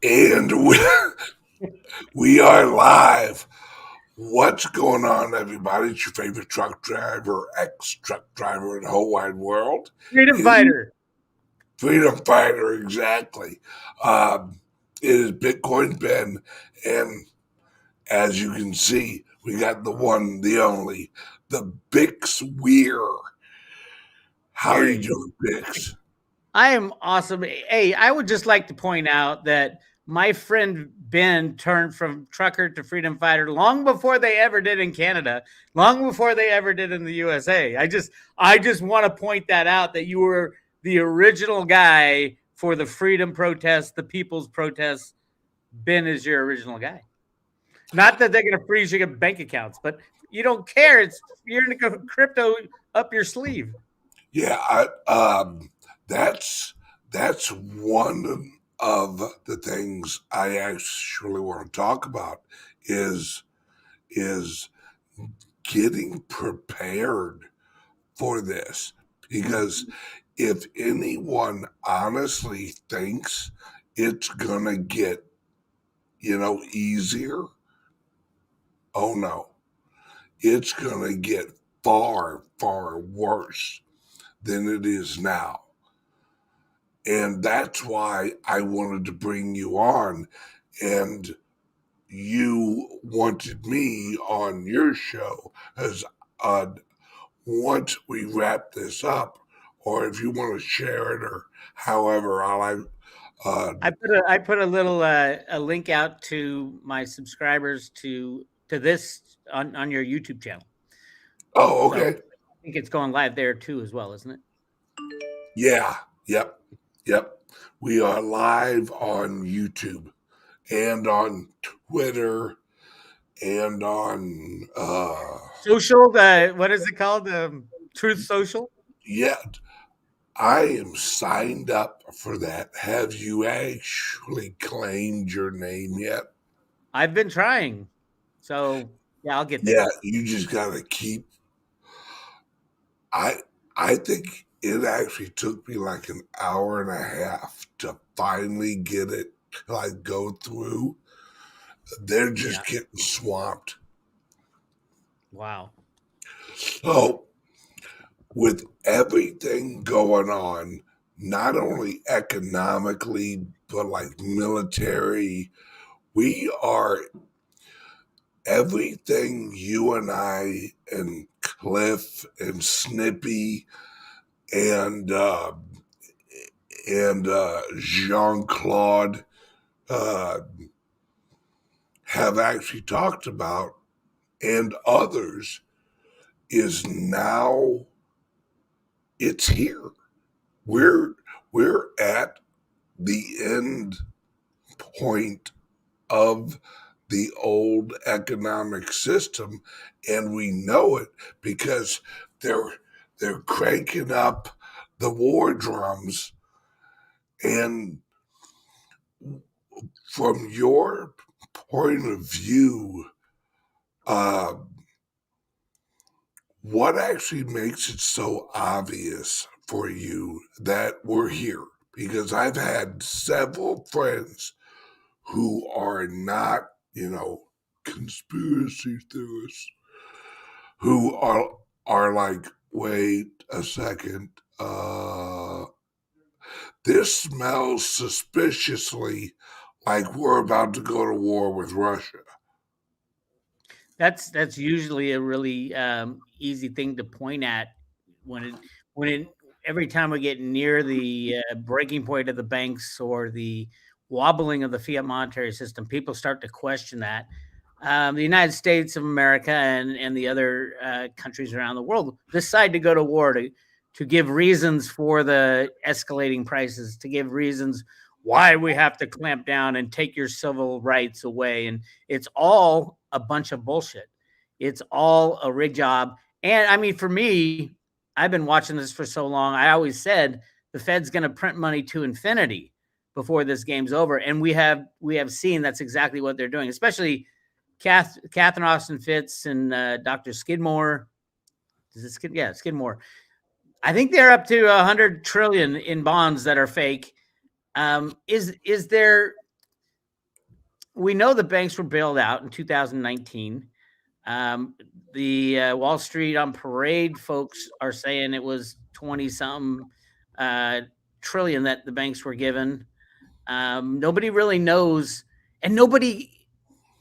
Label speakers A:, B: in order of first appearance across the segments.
A: And we are live. What's going on, everybody? It's your favorite truck driver, ex-truck driver in the whole wide world.
B: Freedom
A: It is
B: fighter.
A: Freedom Fighter, exactly. Um, it is Bitcoin Ben, and as you can see, we got the one, the only, the Bix Wier. How are you
B: Hey,
A: doing, Bix?
B: I am awesome. Hey, I would just like to point out that my friend Ben turned from trucker to freedom fighter long before they ever did in Canada, long before they ever did in the USA. I just want to point that out that you were the original guy for the freedom protests, the people's protests. Ben is your original guy. Not that they're going to freeze your bank accounts, but you don't care. It's you're in the crypto up your sleeve.
A: Yeah, that's that's one of the things I actually want to talk about is is getting prepared for this, because if anyone honestly thinks it's gonna get easier, oh no, it's gonna get far worse than it is now. And that's why I wanted to bring you on. And you wanted me on your show as uh, once we wrap this up, or if you want to share it, or however, uh,
B: I put a little a link out to my subscribers to this on your YouTube channel.
A: oh,
B: So
A: okay.
B: I think it's going live there too as well, isn't it?
A: Yeah, yep. We are live on YouTube and on Twitter and on,
B: Social, what is it called? Truth Social.
A: yeah, I am signed up for that. Have you actually claimed your name yet?
B: I've been trying, so yeah, I'll get
A: Yeah,
B: there.
A: you just gotta keep. I I think it actually took me like an hour and a half to finally get it, like, go through. They're
B: Yeah.
A: just getting swamped.
B: Wow.
A: So with everything going on, not only economically but like military, we are everything you and I and Cliff and Snippy and Jean Claude uh, have actually talked about, and others, is now it's here. We're we're at the end point of the old economic system, and we know it because they're they're cranking up the war drums. And from your point of view, uh, what actually makes it so obvious for you that we're here? Because I've had several friends who are not, conspiracy theorists, who are like, wait a second, this smells suspiciously like we're about to go to war with Russia.
B: That's usually a really easy thing to point at when it when it every time we get near the breaking point of the banks or the wobbling of the fiat monetary system, people start to question that. The United States of America and the other countries around the world decide to go to war to give reasons for the escalating prices, to give reasons why we have to clamp down and take your civil rights away. And it's all a bunch of bullshit. It's all a rig job. And I mean, for me, I've been watching this for so long. I always said the Fed's going to print money to infinity before this game's over, and we have seen that's exactly what they're doing. Especially Catherine Austin Fitz and Dr. Skidmore. Is it Skid? Yeah, Skidmore. I think they're up to 100 trillion in bonds that are fake. Is there? we know the banks were bailed out in 2019. Um, the Wall Street on Parade folks are saying it was 20 something trillion that the banks were given. Nobody really knows, and nobody.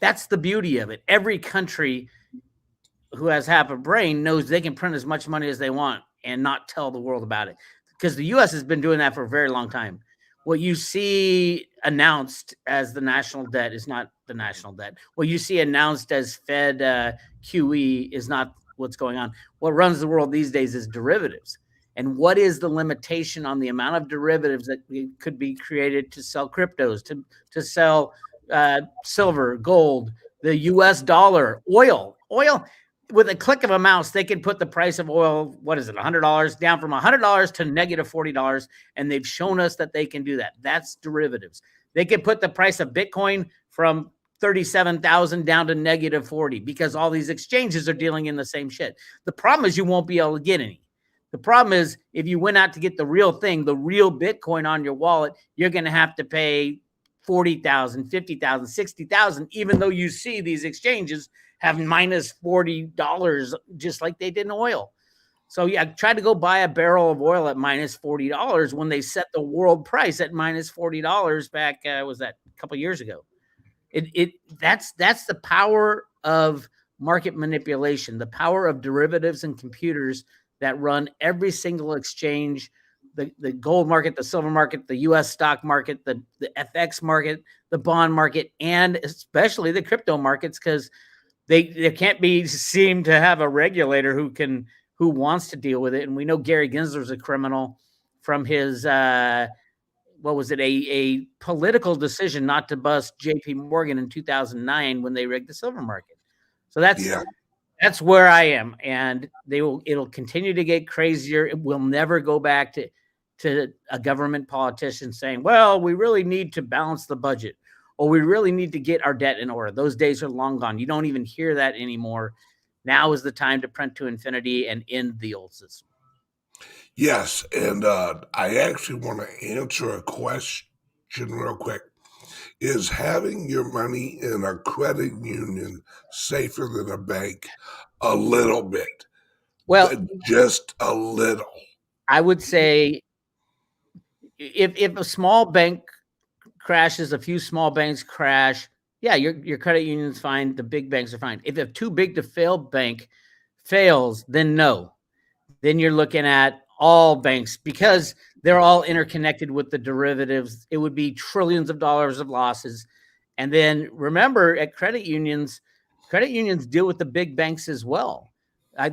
B: That's the beauty of it. Every country who has half a brain knows they can print as much money as they want and not tell the world about it, because the US has been doing that for a very long time. What you see announced as the national debt is not the national debt. What you see announced as Fed QE is not what's going on. What runs the world these days is derivatives. And what is the limitation on the amount of derivatives that could be created to sell cryptos, to sell silver, gold, the US dollar, oil? Oil, with a click of a mouse, they can put the price of oil, what is it, $100, down from $100 to negative $40. And they've shown us that they can do that. That's derivatives. They can put the price of Bitcoin from 37,000 down to negative 40, because all these exchanges are dealing in the same shit. The problem is you won't be able to get any. The problem is if you went out to get the real thing, the real Bitcoin on your wallet, you're going to have to pay 40,000, 50,000, 60,000, even though you see these exchanges have minus $40, just like they did in oil. So yeah, try to go buy a barrel of oil at minus $40 when they set the world price at minus $40 back. Was that a couple of years ago? That's the power of market manipulation, the power of derivatives and computers that run every single exchange, the gold market, the silver market, the US stock market, the FX market, the bond market, and especially the crypto markets, because they can't be seem to have a regulator who wants to deal with it. And we know Gary Gensler's a criminal from his what was it, a political decision not to bust JP Morgan in 2009 when they rigged the silver market. So that's where I am, and it'll continue to get crazier. It will never go back to a government politician saying, well, we really need to balance the budget, or we really need to get our debt in order. Those days are long gone. You don't even hear that anymore. Now is the time to print to infinity and end the old system.
A: Yes, and I actually want to answer a question real quick. Is having your money in a credit union safer than a bank? A little bit, but
B: Well,
A: just a little.
B: I would say if a small bank crashes, a few small banks crash, yeah, your credit union's fine. The big banks are fine. If a too big to fail bank fails, then no. Then you're looking at all banks, because they're all interconnected with the derivatives. It would be trillions of dollars of losses. And then remember, at credit unions deal with the big banks as well.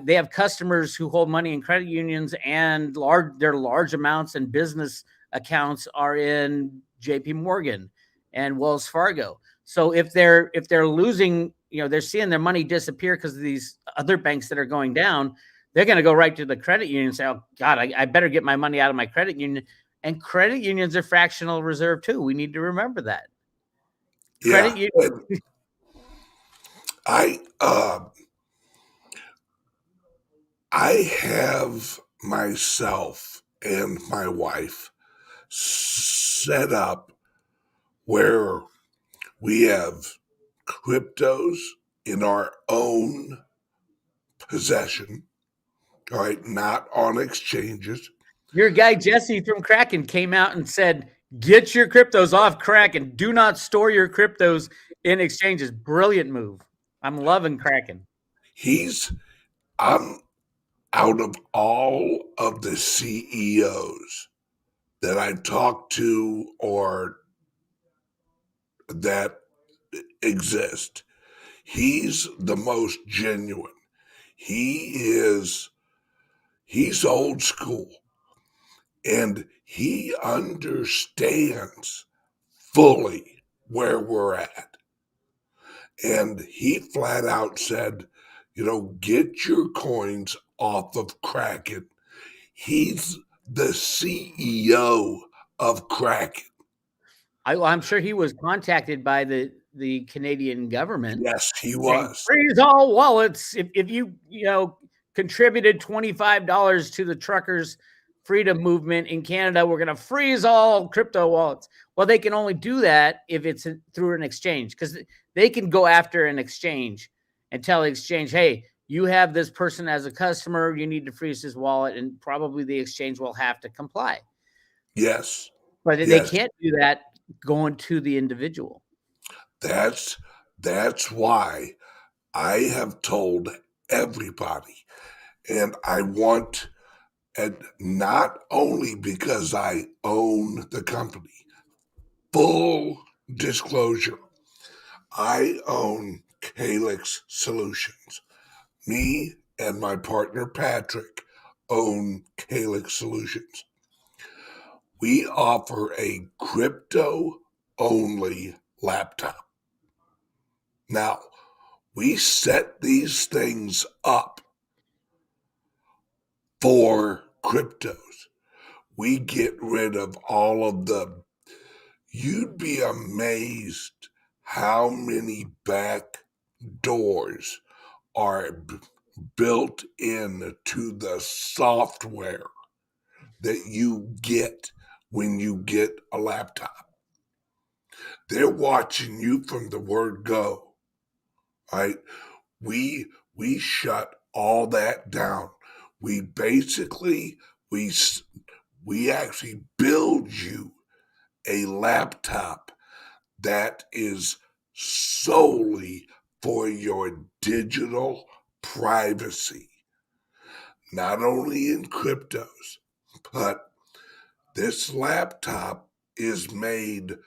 B: They have customers who hold money in credit unions, and their large amounts and business accounts are in JP Morgan and Wells Fargo. So if they're losing, they're seeing their money disappear because of these other banks that are going down, they're going to go right to the credit union and say, oh God, I better get my money out of my credit union. And credit unions are fractional reserve too. We need to remember that. Credit
A: Yeah,
B: union.
A: I I have myself and my wife set up where we have cryptos in our own possession, all right, not on exchanges.
B: Your guy Jesse from Kraken came out and said, get your cryptos off Kraken. Do not store your cryptos in exchanges. Brilliant move. I'm loving Kraken.
A: He's I'm out of all of the CEOs that I talk to or that exist, he's the most genuine. He is he's old school and he understands fully where we're at. And he flat out said, get your coins off of Kraken. He's the CEO of Kraken.
B: I'm sure he was contacted by the Canadian government
A: Yes, he
B: saying,
A: was.
B: freeze all wallets. If you, contributed $25 to the truckers freedom movement in Canada. We're going to freeze all crypto wallets. Well, they can only do that if it's through an exchange, because they can go after an exchange and tell the exchange, hey, you have this person as a customer, you need to freeze his wallet, and probably the exchange will have to comply.
A: Yes.
B: But they
A: Yes.
B: can't do that going to the individual.
A: That's why I have told everybody, and I want, and not only because I own the company, full disclosure, I own CALIX Solutions. Me and my partner Patrick own CALIX Solutions. We offer a crypto only laptop. Now, we set these things up for cryptos. We get rid of all of the, you'd be amazed how many back doors are built into the software that you get when you get a laptop. They're watching you from the word go, right? We shut all that down. We basically we actually build you a laptop that is solely for your digital privacy, not only in cryptos, but this laptop is made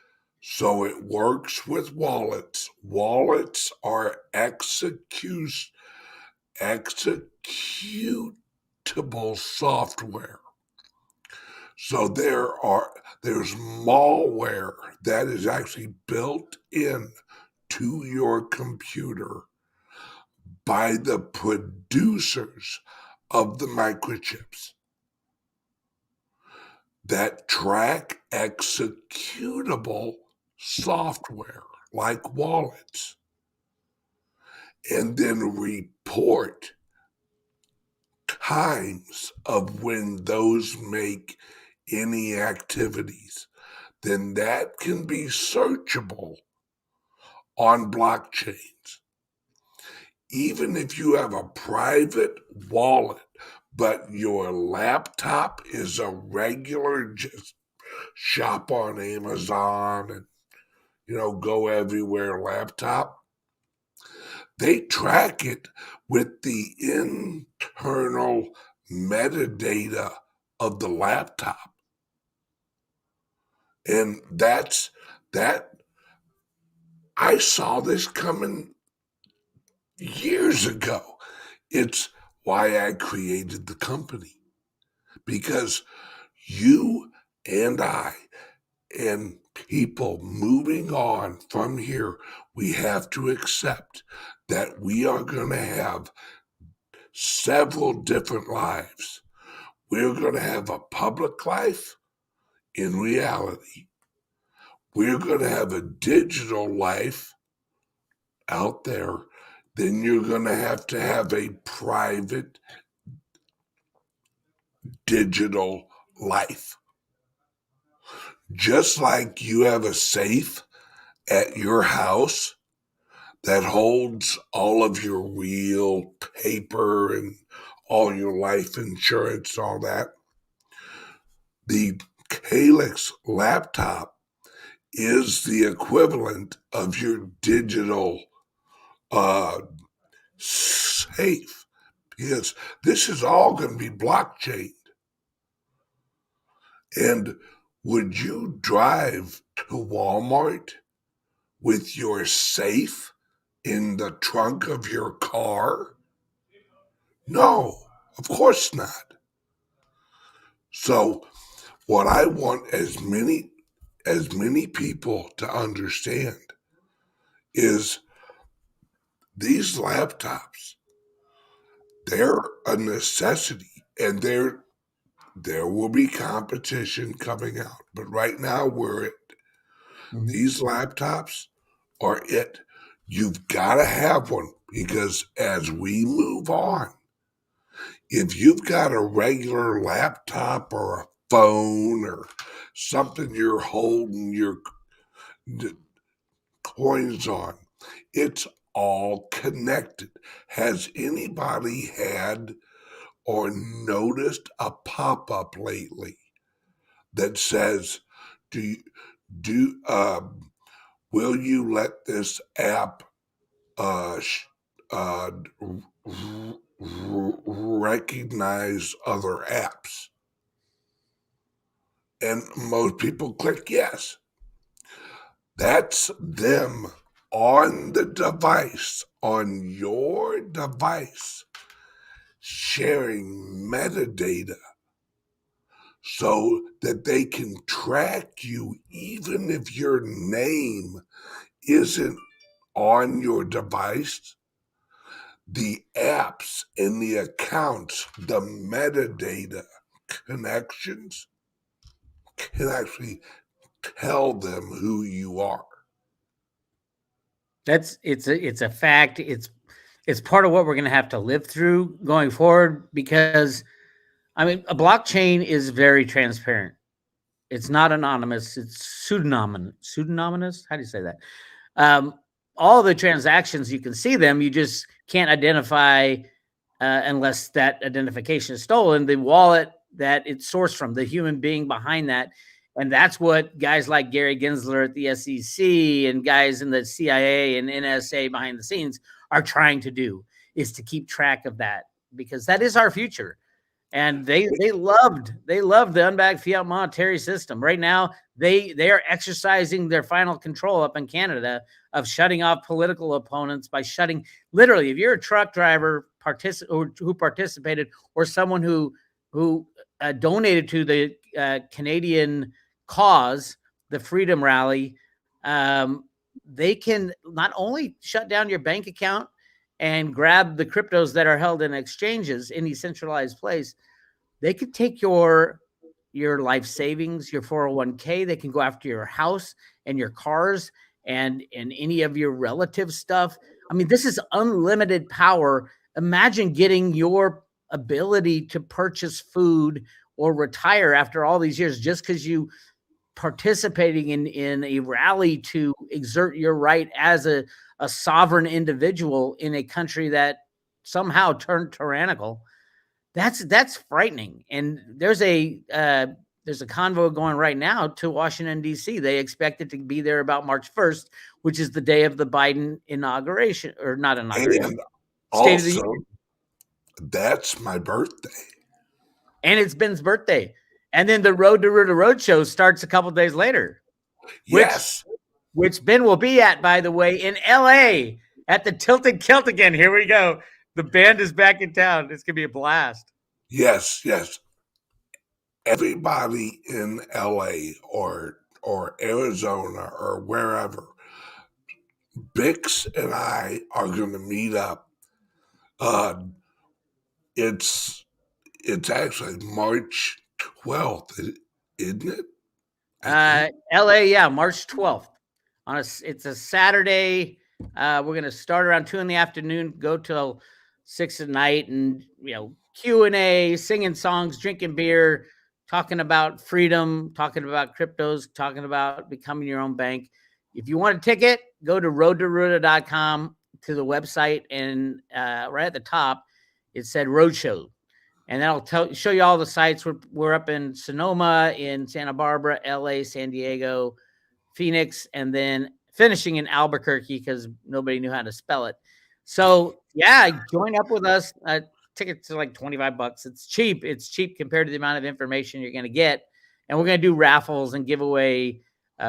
A: so it works with wallets. Wallets are executable software. So there's malware that is actually built in to your computer by the producers of the microchips that track executable software like wallets and then report times of when those make any activities. Then that can be searchable on blockchains. Even if you have a private wallet, but your laptop is a regular just shop on Amazon and go everywhere laptop, they track it with the internal metadata of the laptop. And that I saw this coming years ago. It's why I created the company, because you and I and people moving on from here, we have to accept that we are going to have several different lives. We're going to have a public life in reality. We're going to have a digital life out there. Then you're going to have a private digital life. Just like you have a safe at your house that holds all of your real paper and all your life insurance, all that. The CALIX laptop is the equivalent of your digital safe, because this is all going to be blockchain. And would you drive to Walmart with your safe in the trunk of your car? No, of course not. So what I want as many people to understand is these laptops, they're a necessity, and there will be competition coming out. But right now we're it. These laptops are it. You've got to have one, because as we move on, If you've got a regular laptop or a phone or something you're holding your coins on, it's all connected. Has anybody had or noticed a pop up lately that says, "Do you, do will you let this app sh- uh, recognize other apps?" And most people click yes. That's them on the device, on your device, sharing metadata so that they can track you even if your name isn't on your device. The apps and the accounts, the metadata connections can actually tell them who you are.
B: It's a fact. It's part of what we're going to have to live through going forward because I mean a blockchain is very transparent. It's not anonymous. It's pseudonymous. Pseudonymous. How do you say that? Um, all the transactions you can see them. You just can't identify unless that identification is stolen. The wallet that it's sourced from, the human being behind that. And that's what guys like Gary Gensler at the SEC and guys in the CIA and NSA behind the scenes are trying to do is to keep track of that because that is our future. And they loved the unbacked fiat monetary system. Right now, they are exercising their final control up in Canada of shutting off political opponents by shutting literally. If you're a truck driver who participated, or someone who donated to the Canadian cause, the Freedom Rally, they can not only shut down your bank account and grab the cryptos that are held in exchanges in a centralized place, they could take your life savings, your 401k. They can go after your house and your cars and any of your relative stuff. I mean, this is unlimited power. Imagine getting your ability to purchase food or retire after all these years just because you participating in a rally to exert your right as a sovereign individual in a country that somehow turned tyrannical. That's frightening. And there's a convoy going right now to Washington D.C. They expect it to be there about March 1st, which is the day of the Biden inauguration, or not inauguration,
A: And
B: State of the
A: also,
B: Union,
A: that's my birthday.
B: and it's Ben's birthday. And then the Road to Ruta Road show starts a couple days later, which
A: Yes,
B: which Ben will be at, by the way, in L.A. at the Tilted Kilt again. Here we go. The band is back in town. It's gonna be a blast.
A: yes, yes. Everybody in LA or Arizona or wherever, Bix and I are going to meet up. Uh, it's it's actually March 12th, isn't it? I think.
B: LA, yeah, March 12th. It's a Saturday. We're gonna start around 2 in the afternoon, go till 6 at night, and Q&A, singing songs, drinking beer, talking about freedom, talking about cryptos, talking about becoming your own bank. If you want a ticket, go to roadtoruta.com to the website, and right at the top it said roadshow, and that'll show you all the sites. We're up in Sonoma, in Santa Barbara, LA, San Diego, Phoenix, and then finishing in Albuquerque because nobody knew how to spell it. So yeah, join up with us. Tickets are like $25. It's cheap. It's cheap compared to the amount of information you're going to get. And we're going to do raffles and give away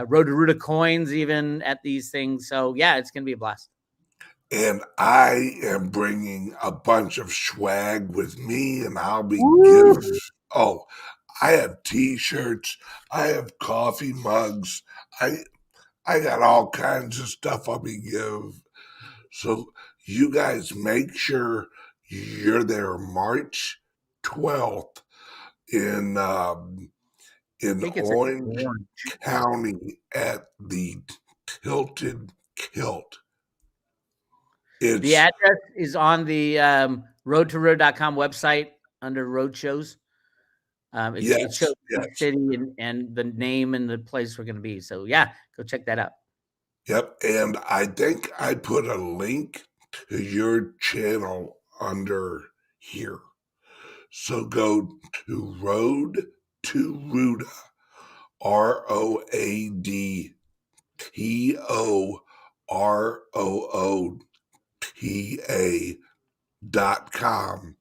B: Road to Ruta coins even at these things. So yeah, it's going to be a blast.
A: And I am bringing a bunch of swag with me, and I'll be
B: Woo!
A: giving. Oh, I have T-shirts. I have coffee mugs. I I got all kinds of stuff I'll be give. So you guys make sure you're there March 12th in
B: I
A: in
B: think it's
A: Orange
B: orange.
A: County at the Tilted Kilt.
B: The
A: It's
B: address is on the roadtoroad.com website. under road shows. It shows
A: Yes,
B: each
A: yes.
B: city and the name and the place we're going to be. So yeah, go check that out.
A: Yep, and I think I put a link to your channel under here. So go to Road to Ruda, ROADTOROOTA.com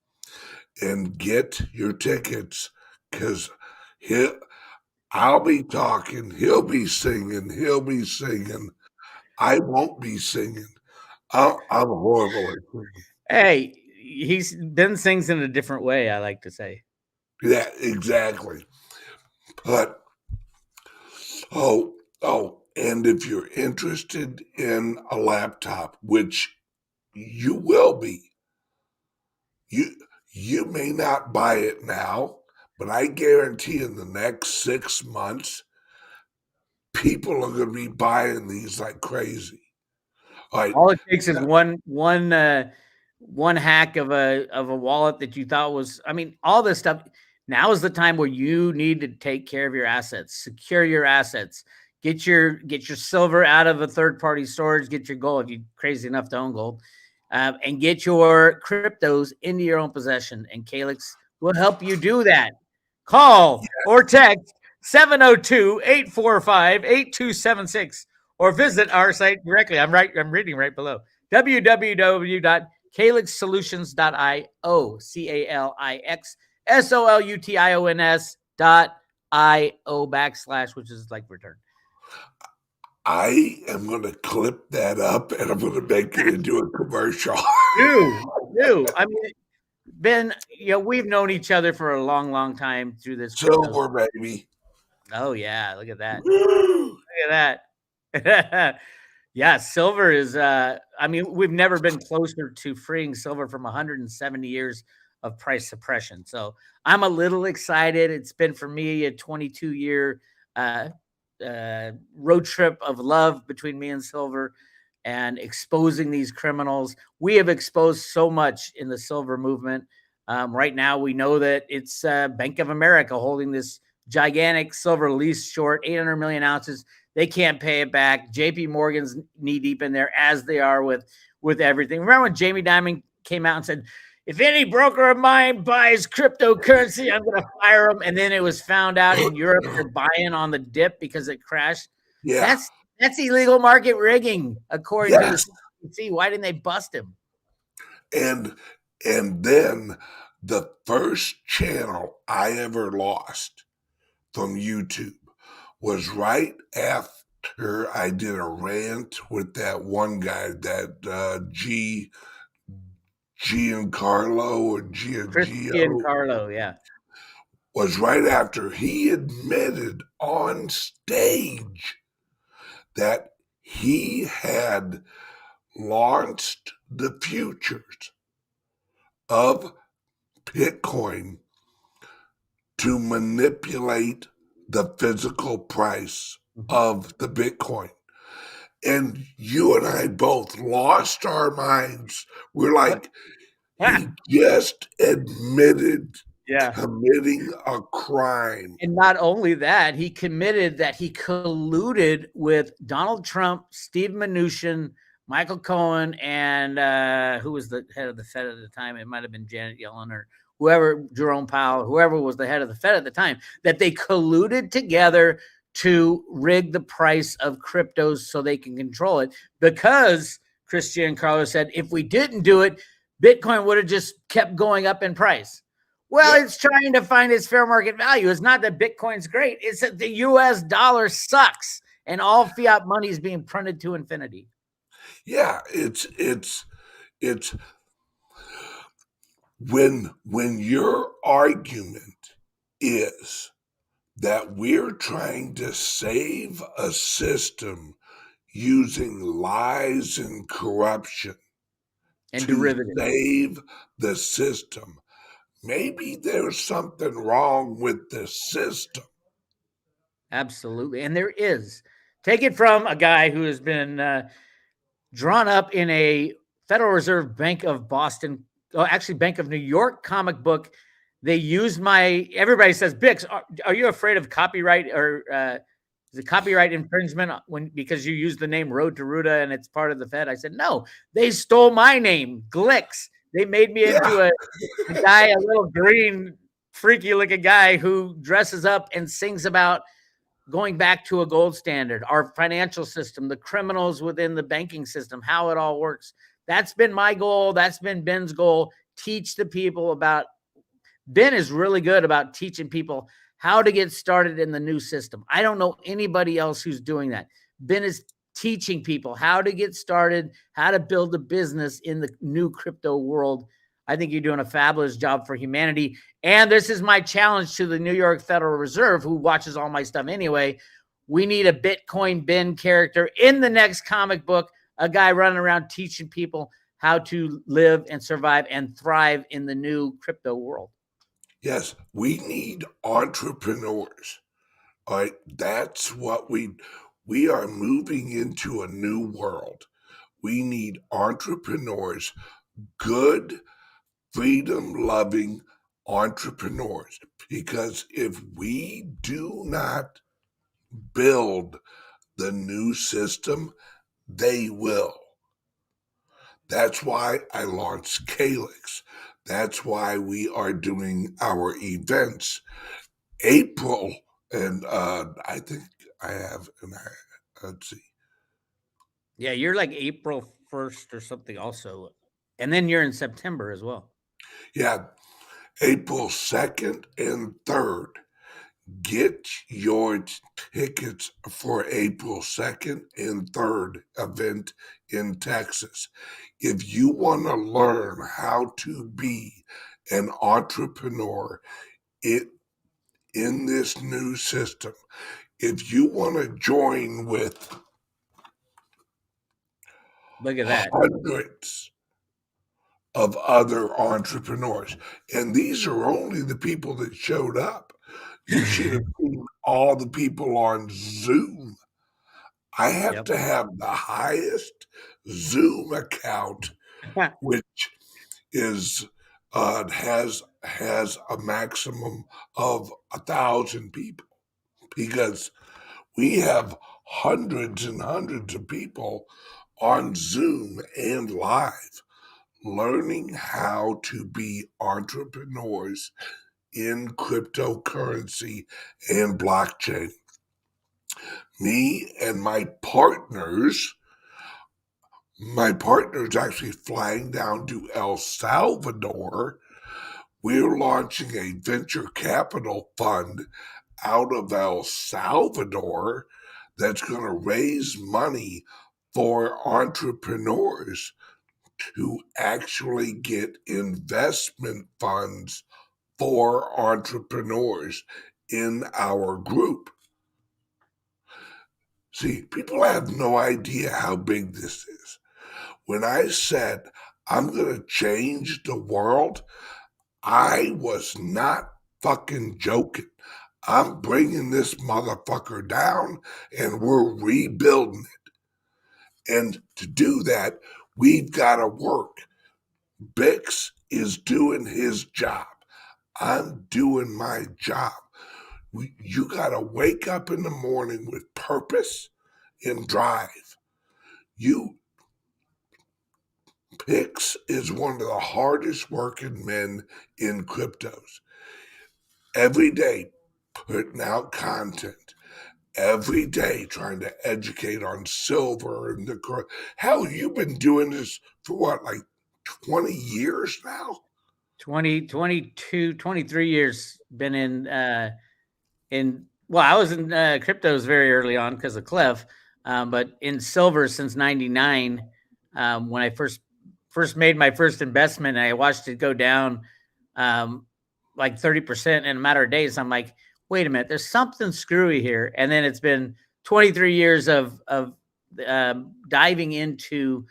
A: and get your tickets because I'll be talking, he'll be singing. I won't be singing. I'm horrible at singing.
B: Hey, he's Ben sings in a different way, I like to say.
A: Yeah, exactly. But oh, and if you're interested in a laptop, which you will be, you you may not buy it now, but I guarantee in the next 6 months, people are going to be buying these like crazy. All right,
B: All it takes is one hack of a wallet that you thought was. I mean, all this stuff. Now is the time where you need to take care of your assets, secure your assets, get your silver out of a third party storage, get your gold if you're crazy enough to own gold, and get your cryptos into your own possession. And Calix will help you do that. Call or text 702-845-8276 or visit our site directly. I'm reading right below www.calixsolutions.io, CALIXSOLUTIONS.io / which is like return.
A: I am going to clip that up and I'm going to make it into a commercial.
B: Do. I mean, Ben, we've known each other for a long, long time through this crypto.
A: Silver, baby.
B: Oh yeah, look at that.
A: Woo!
B: Look at that. Yeah, silver is I mean, we've never been closer to freeing silver from 170 years of price suppression. So, I'm a little excited. It's been for me a 22-year road trip of love between me and silver and exposing these criminals. We have exposed so much in the silver movement. Right now, we know that it's Bank of America holding this gigantic silver lease short, 800 million ounces. They can't pay it back. JP Morgan's knee deep in there, as they are with everything. Remember when Jamie Dimon came out and said, if any broker of mine buys cryptocurrency, I'm going to fire him. And then it was found out in Europe they're buying on the dip because it crashed.
A: Yeah.
B: That's illegal market rigging, according to the CDC. Why didn't they bust him?
A: And then the first channel I ever lost from YouTube was right after I did a rant with that one guy, that Giancarlo or Giangio.
B: Carlo, yeah.
A: Was right after he admitted on stage that he had launched the futures of Bitcoin to manipulate the physical price of the Bitcoin. And you and I both lost our minds. We're like, he just admitted committing a crime.
B: And not only that, he committed that he colluded with Donald Trump, Steve Mnuchin, Michael Cohen, and who was the head of the Fed at the time? It might have been Janet Yellen or whoever, Jerome Powell, whoever was the head of the Fed at the time, that they colluded together to rig the price of cryptos so they can control it, because Christian Carlos said, if we didn't do it, Bitcoin would have just kept going up in price. Well, it's trying to find its fair market value. It's not that Bitcoin's great. It's that the US dollar sucks and all fiat money is being printed to infinity.
A: Yeah, it's when your argument is that we're trying to save a system using lies and corruption
B: and
A: to
B: derivatives,
A: save the system. Maybe there's something wrong with the system.
B: Absolutely. And there is. Take it from a guy who has been drawn up in a Federal Reserve Bank of Boston, actually Bank of New York comic book They used everybody says, Bix, are you afraid of copyright or is it copyright infringement because you use the name Road to Ruta and it's part of the Fed? I said, no, they stole my name, Glix. They made me
A: Yeah.
B: into a guy, a little green, freaky looking guy who dresses up and sings about going back to a gold standard, our financial system, the criminals within the banking system, how it all works. That's been my goal. That's been Ben's goal. Teach the people about. Ben is really good about teaching people how to get started in the new system. I don't know anybody else who's doing that. Ben is teaching people how to get started, how to build a business in the new crypto world. I think you're doing a fabulous job for humanity. And this is my challenge to the New York Federal Reserve, who watches all my stuff anyway. We need a Bitcoin Ben character in the next comic book, a guy running around teaching people how to live and survive and thrive in the new crypto world.
A: Yes, we need entrepreneurs. All right, that's what we are moving into a new world. We need entrepreneurs, good, freedom-loving entrepreneurs. Because if we do not build the new system, they will. That's why I launched CALIX. That's why we are doing our events. April, and I think I have, let's see.
B: Yeah, you're like April 1st or something also. And then you're in September as well.
A: Yeah, April 2nd and 3rd. Get your tickets for April 2nd and 3rd event in Texas. If you want to learn how to be an entrepreneur in this new system, if you want to join with
B: Look at that.
A: hundreds of other entrepreneurs, and these are only the people that showed up. You should have seen all the people on Zoom. I have
B: Yep.
A: to have the highest Zoom account, which is has a maximum of 1,000 people, because we have hundreds and hundreds of people on Zoom and live learning how to be entrepreneurs in cryptocurrency and blockchain. Me and my partner's actually flying down to El Salvador. We're launching a venture capital fund out of El Salvador that's going to raise money for entrepreneurs to actually get investment funds for entrepreneurs in our group. See, people have no idea how big this is. When I said I'm going to change the world, I was not fucking joking. I'm bringing this motherfucker down and we're rebuilding it. And to do that, we've got to work. Bix is doing his job. I'm doing my job. You got to wake up in the morning with purpose and drive. Bix is one of the hardest working men in cryptos. Every day, putting out content. Every day, trying to educate on silver and the. Hell, you've been doing this for what, like 20 years now?
B: 20, 22, 23 years been well, I was in cryptos very early on because of Clef, but in silver since 99, when I first made my first investment and I watched it go down like 30% in a matter of days. I'm like, wait a minute, there's something screwy here. And then it's been 23 years of diving into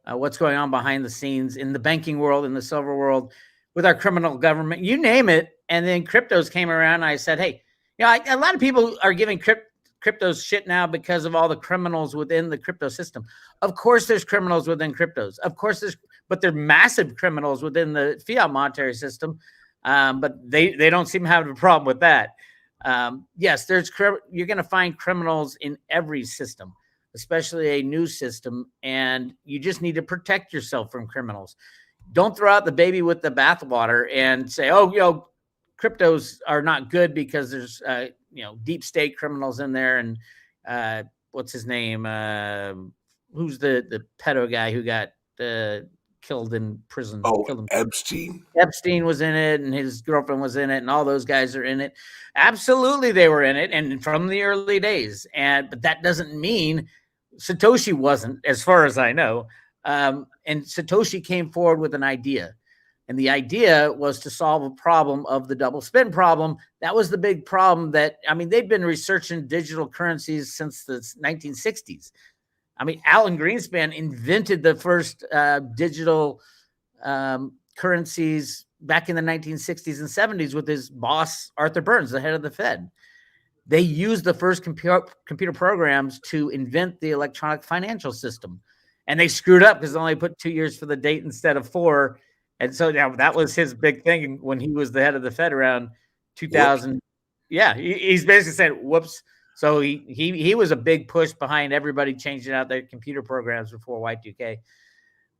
B: what's going on behind the scenes in the banking world, in the silver world, with our criminal government, you name it. And then cryptos came around. And I said, hey, a lot of people are giving cryptos shit now because of all the criminals within the crypto system. Of course, there's criminals within cryptos. Of course, but they're massive criminals within the fiat monetary system. But they don't seem to have a problem with that. Yes, you're going to find criminals in every system, especially a new system, and you just need to protect yourself from criminals. Don't throw out the baby with the bathwater and say, "Oh, cryptos are not good because there's deep state criminals in there." And what's his name? Who's the pedo guy who got killed in prison?
A: Oh,
B: Killed him.
A: Epstein?
B: Epstein was in it, and his girlfriend was in it, and all those guys are in it. Absolutely, they were in it, and from the early days. But that doesn't mean Satoshi wasn't, as far as I know. And Satoshi came forward with an idea, and the idea was to solve a problem of the double spend problem. That was the big problem. They've been researching digital currencies since the 1960s. Alan Greenspan invented the first digital currencies back in the 1960s and 70s with his boss, Arthur Burns, the head of the Fed. They used the first computer programs to invent the electronic financial system. And they screwed up because they only put 2 years for the date instead of 4. And so that was his big thing when he was the head of the Fed around
A: Whoops.
B: 2000. Yeah, he's basically saying, whoops. So he was a big push behind everybody changing out their computer programs before Y2K.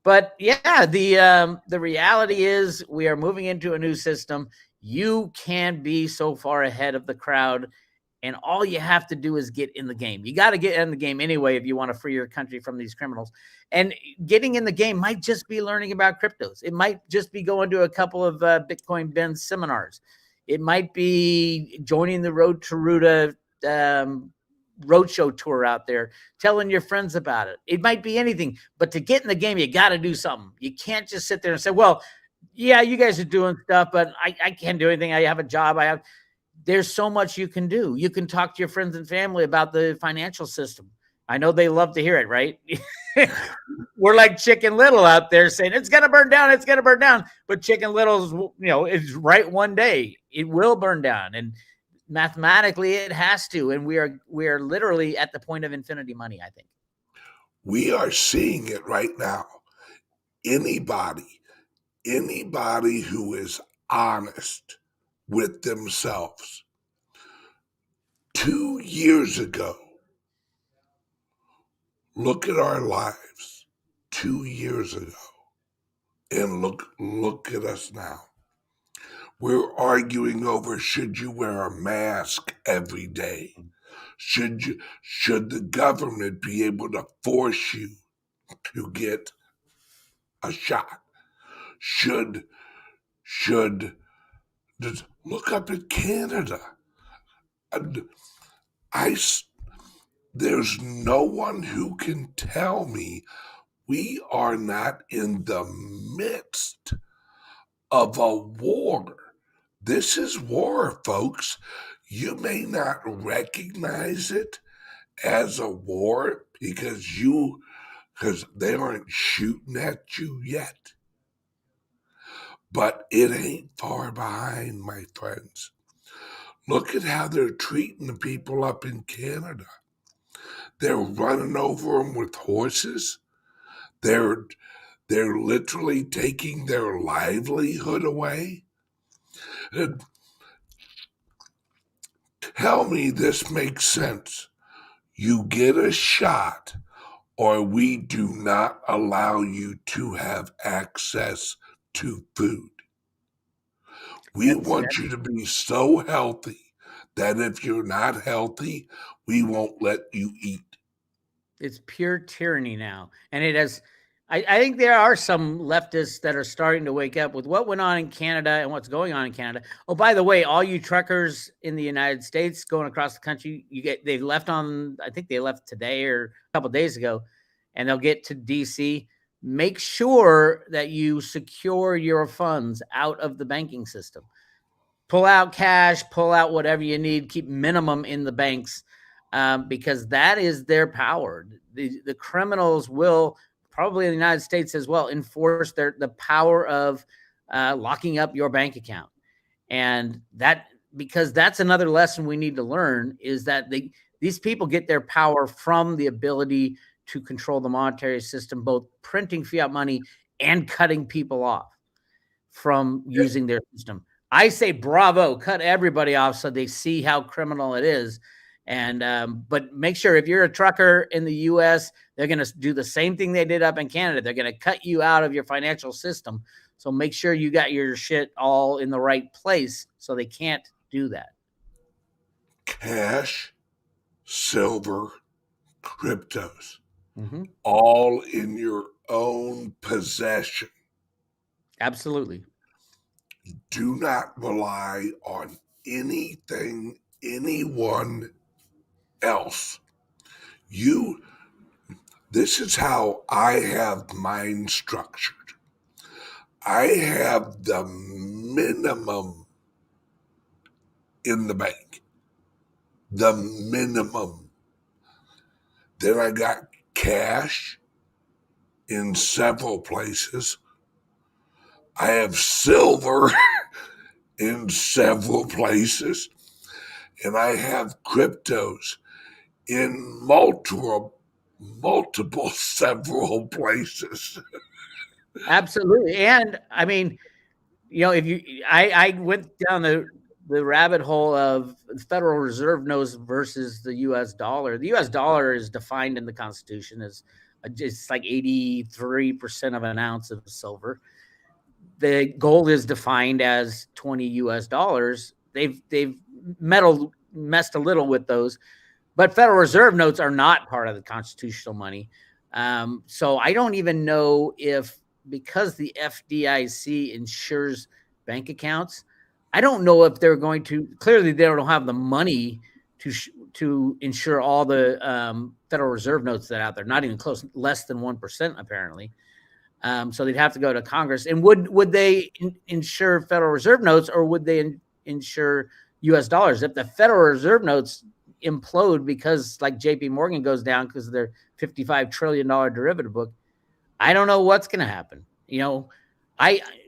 B: But yeah, the reality is we are moving into a new system. You can be so far ahead of the crowd, and all you have to do is get in the game. You got to get in the game anyway if you want to free your country from these criminals. And getting in the game might just be learning about cryptos. It might just be going to a couple of Bitcoin Ben seminars. It might be joining the Road to Ruta roadshow tour out there, telling your friends about it. It might be anything, but to get in the game, you got to do something. You can't just sit there and say, well, yeah, you guys are doing stuff, but I can't do anything. I have a job. There's so much you can do. You can talk to your friends and family about the financial system. I know they love to hear it, right? We're like Chicken Little out there saying it's going to burn down. It's going to burn down. But Chicken Little is right one day. It will burn down. And mathematically it has to. And we are literally at the point of infinity money, I think.
A: We are seeing it right now. Anybody who is honest with themselves 2 years ago, look at our lives 2 years ago, and look at us now. We're arguing over should you wear a mask every day? Should the government be able to force you to get a shot? Should just look up at Canada. And there's no one who can tell me we are not in the midst of a war. This is war, folks. You may not recognize it as a war because they aren't shooting at you yet. But it ain't far behind, my friends. Look at how they're treating the people up in Canada. They're running over them with horses. They're literally taking their livelihood away. And tell me this makes sense. You get a shot, or we do not allow you to have access to food. We
B: That's
A: want you to be so healthy that if you're not healthy, we won't let you eat.
B: It's pure tyranny now. And it has, I think there are some leftists that are starting to wake up with what went on in Canada and what's going on in Canada. Oh, by the way, all you truckers in the United States going across the country, they left on, I think they left today or a couple of days ago, and they'll get to DC. Make sure that you secure your funds out of the banking system. Pull out cash, pull out whatever you need, keep minimum in the banks, because that is their power. The criminals will probably in the United States as well enforce the power of locking up your bank account, and that because that's another lesson we need to learn is that these people get their power from the ability to control the monetary system, both printing fiat money and cutting people off from using their system. I say bravo, cut everybody off so they see how criminal it is. And but make sure if you're a trucker in the U.S., they're going to do the same thing they did up in Canada. They're going to cut you out of your financial system. So make sure you got your shit all in the right place so they can't do that.
A: Cash, silver, cryptos,
B: Mm-hmm.
A: all in your own possession.
B: Absolutely.
A: Do not rely on anything, anyone else. You, this is how I have mine structured. I have the minimum in the bank, the minimum. Then I got cash in several places. I have silver in several places, and I have cryptos in multiple several places.
B: Absolutely. And I mean, if I went down the rabbit hole of the Federal Reserve notes versus the U.S. dollar. The U.S. dollar is defined in the Constitution as it's like 83% of an ounce of silver. The gold is defined as 20 U.S. dollars. They've messed a little with those, but Federal Reserve notes are not part of the constitutional money. So I don't even know if, because the FDIC insures bank accounts, I don't know if they're going to. Clearly, they don't have the money to insure all the Federal Reserve notes that are out there. Not even close, less than 1% apparently. So they'd have to go to Congress. And would they insure Federal Reserve notes, or would they insure U.S. dollars? If the Federal Reserve notes implode because, like, J.P. Morgan goes down because of their $55 trillion derivative book, I don't know what's going to happen.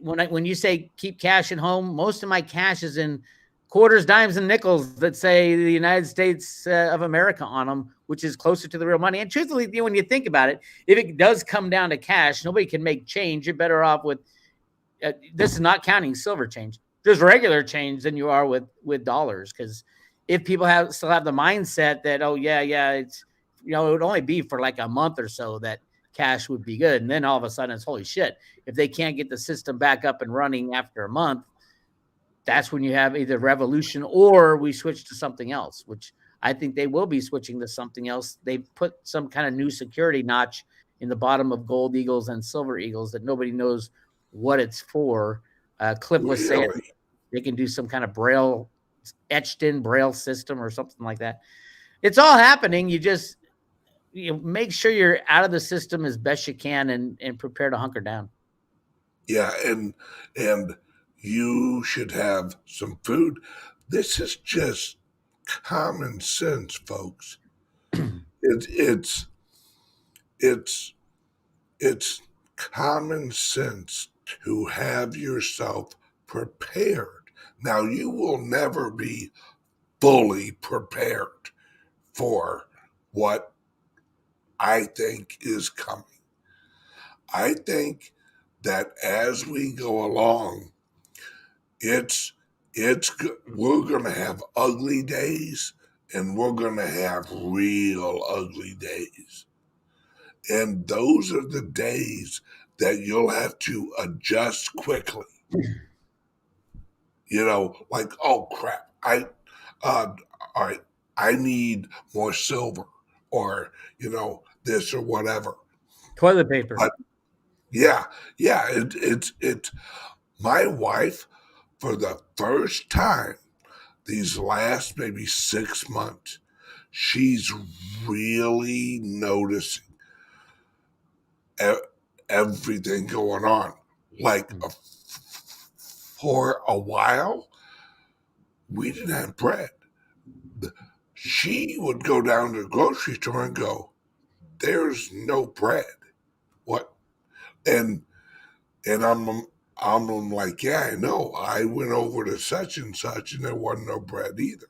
B: When you say keep cash at home, most of my cash is in quarters, dimes, and nickels that say the United States of America on them, which is closer to the real money. And truthfully, when you think about it, if it does come down to cash, nobody can make change. You're better off with this is not counting silver change. There's regular change than you are with dollars, because if people still have the mindset that, oh yeah, it's it would only be for like a month or so that cash would be good, and then all of a sudden it's holy shit. If they can't get the system back up and running after a month, that's when you have either revolution or we switch to something else, which I think they will be switching to something else. They've put some kind of new security notch in the bottom of gold eagles and silver eagles that nobody knows what it's for. Cliff was saying
A: Really?
B: they can do some kind of braille, etched in braille system or something like that. It's all happening. You just make sure you're out of the system as best you can, and prepare to hunker down.
A: Yeah, and you should have some food. This is just common sense, folks. It, it's it's it's common sense to have yourself prepared. Now, you will never be fully prepared for what I think is coming. I think that as we go along, it's we're going to have ugly days, and we're going to have real ugly days. And those are the days that you'll have to adjust quickly. Like, oh crap, uh all right, I need more silver, or this or whatever.
B: Toilet paper.
A: But yeah, yeah, it's my wife, for the first time these last maybe 6 months, she's really noticing e- everything going on. Like, for a while, we didn't have bread. She would go down to the grocery store and go, "There's no bread." What? And I'm like, "Yeah, I know. I went over to such and such, and there wasn't no bread either."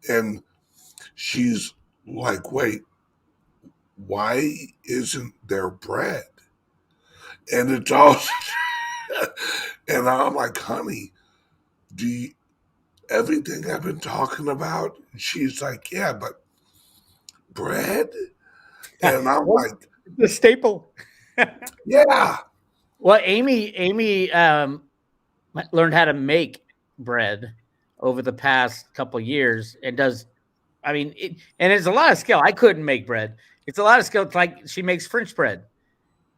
A: And she's like, "Wait, why isn't there bread?" And it's all, and I'm like, "Honey, do you, everything I've been talking about? She's like, yeah, but bread? And I'm
B: Well,
A: like,
B: the staple.
A: yeah.
B: Well, Amy learned how to make bread over the past couple years and does. I mean, and it's a lot of skill. I couldn't make bread. It's a lot of skill. It's like she makes French bread,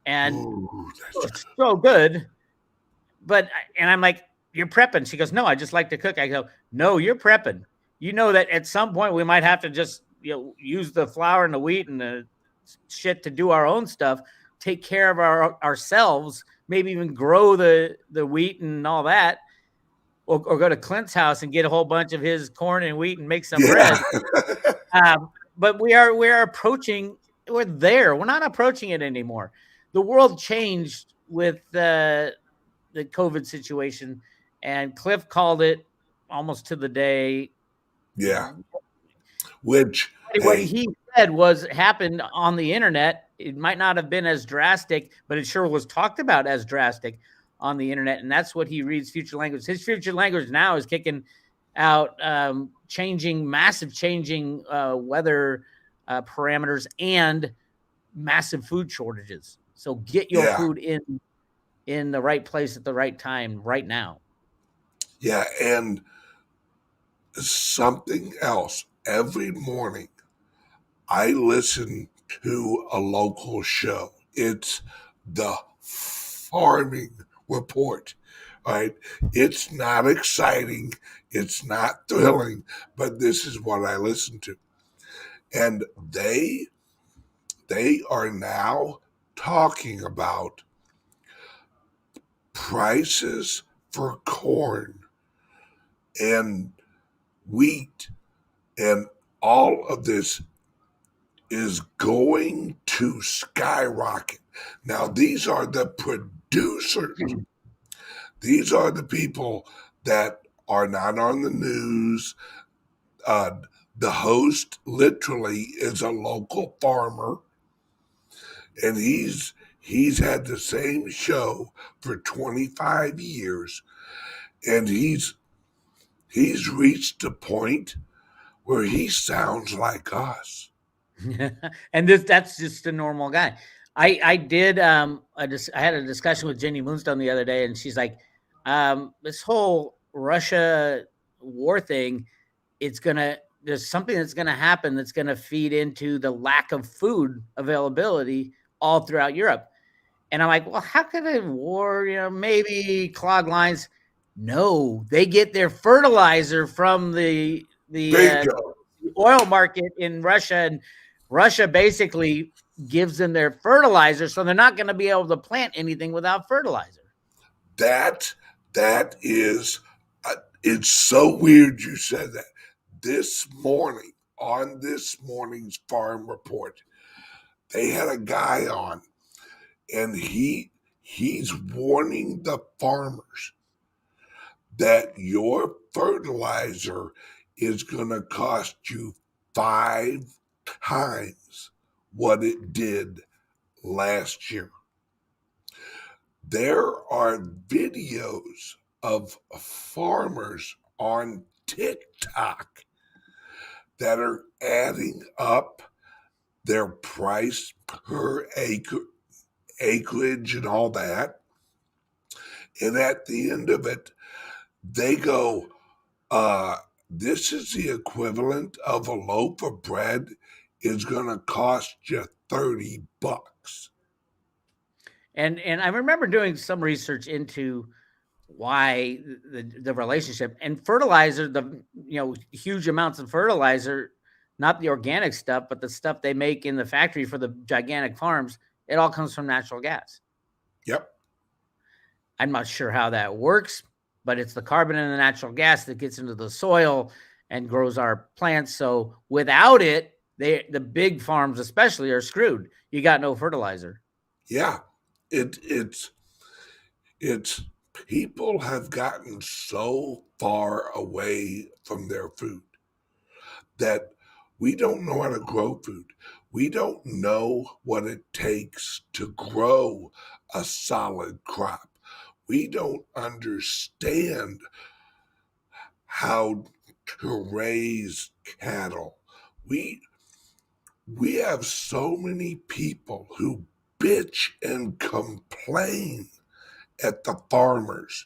B: and
A: Ooh, that's
B: it's so good. But and I'm like, you're prepping. She goes, no, I just like to cook. I go, no, you're prepping. You know that at some point we might have to just use the flour and the wheat and the shit to do our own stuff, take care of ourselves, maybe even grow the wheat and all that, or go to Clint's house and get a whole bunch of his corn and wheat and make some
A: yeah.
B: bread. But we are approaching. We're there. We're not approaching it anymore. The world changed with the COVID situation, and Cliff called it almost to the day. You
A: Yeah.
B: know,
A: Which,
B: what
A: hey,
B: he said was happened on the internet. It might not have been as drastic, but it sure was talked about as drastic on the internet, and that's what he reads future language. His future language now is kicking out massive changing weather parameters and massive food shortages. So get your
A: yeah,
B: food in the right place at the right time right now.
A: yeah. And something else. Every morning, I listen to a local show. It's the farming report. Right? It's not exciting. It's not thrilling, but this is what I listen to. And they are now talking about prices for corn and wheat and all of this is going to skyrocket. Now, these are the producers. These are the people that are not on the news. Uh, the host literally is a local farmer, and he's had the same show for 25 years, and he's reached a point where he sounds like us.
B: And that's just a normal guy. I did I had a discussion with Jenny Moonstone the other day, and she's like, this whole Russia war thing, it's gonna there's something that's gonna happen that's gonna feed into the lack of food availability all throughout Europe. And I'm like, well, how could a war, maybe clog lines? No, they get their fertilizer from
A: Bingo.
B: the oil market in Russia, and Russia basically gives them their fertilizer, so they're not going to be able to plant anything without fertilizer.
A: That that is it's so weird you said that. This morning on this morning's farm report, they had a guy on and he's warning the farmers that your fertilizer is going to cost you 5 times what it did last year. There are videos of farmers on TikTok that are adding up their price per acreage and all that. And at the end of it, they go, this is the equivalent of a loaf of bread is going to cost you $30.
B: And I remember doing some research into why the relationship and fertilizer, the huge amounts of fertilizer, not the organic stuff, but the stuff they make in the factory for the gigantic farms, it all comes from natural gas.
A: Yep.
B: I'm not sure how that works, but it's the carbon in the natural gas that gets into the soil and grows our plants. So without it, the big farms especially are screwed. You got no fertilizer.
A: Yeah. It's people have gotten so far away from their food that we don't know how to grow food. We don't know what it takes to grow a solid crop. We don't understand how to raise cattle. We we have so many people who bitch and complain at the farmers,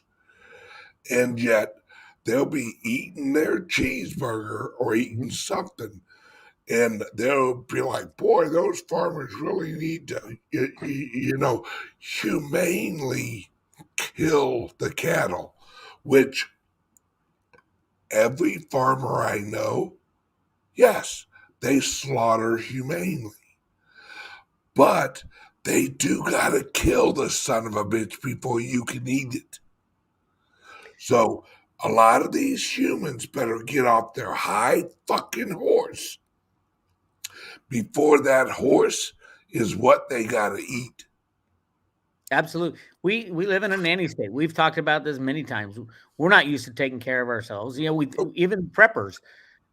A: and yet they'll be eating their cheeseburger or eating something, and they'll be like, boy, those farmers really need to, humanely kill the cattle, which every farmer I know, yes, they slaughter humanely, but they do gotta kill the son of a bitch before you can eat it. So a lot of these humans better get off their high fucking horse before that horse is what they gotta eat.
B: Absolutely. We live in a nanny state. We've talked about this many times. We're not used to taking care of ourselves. We even preppers.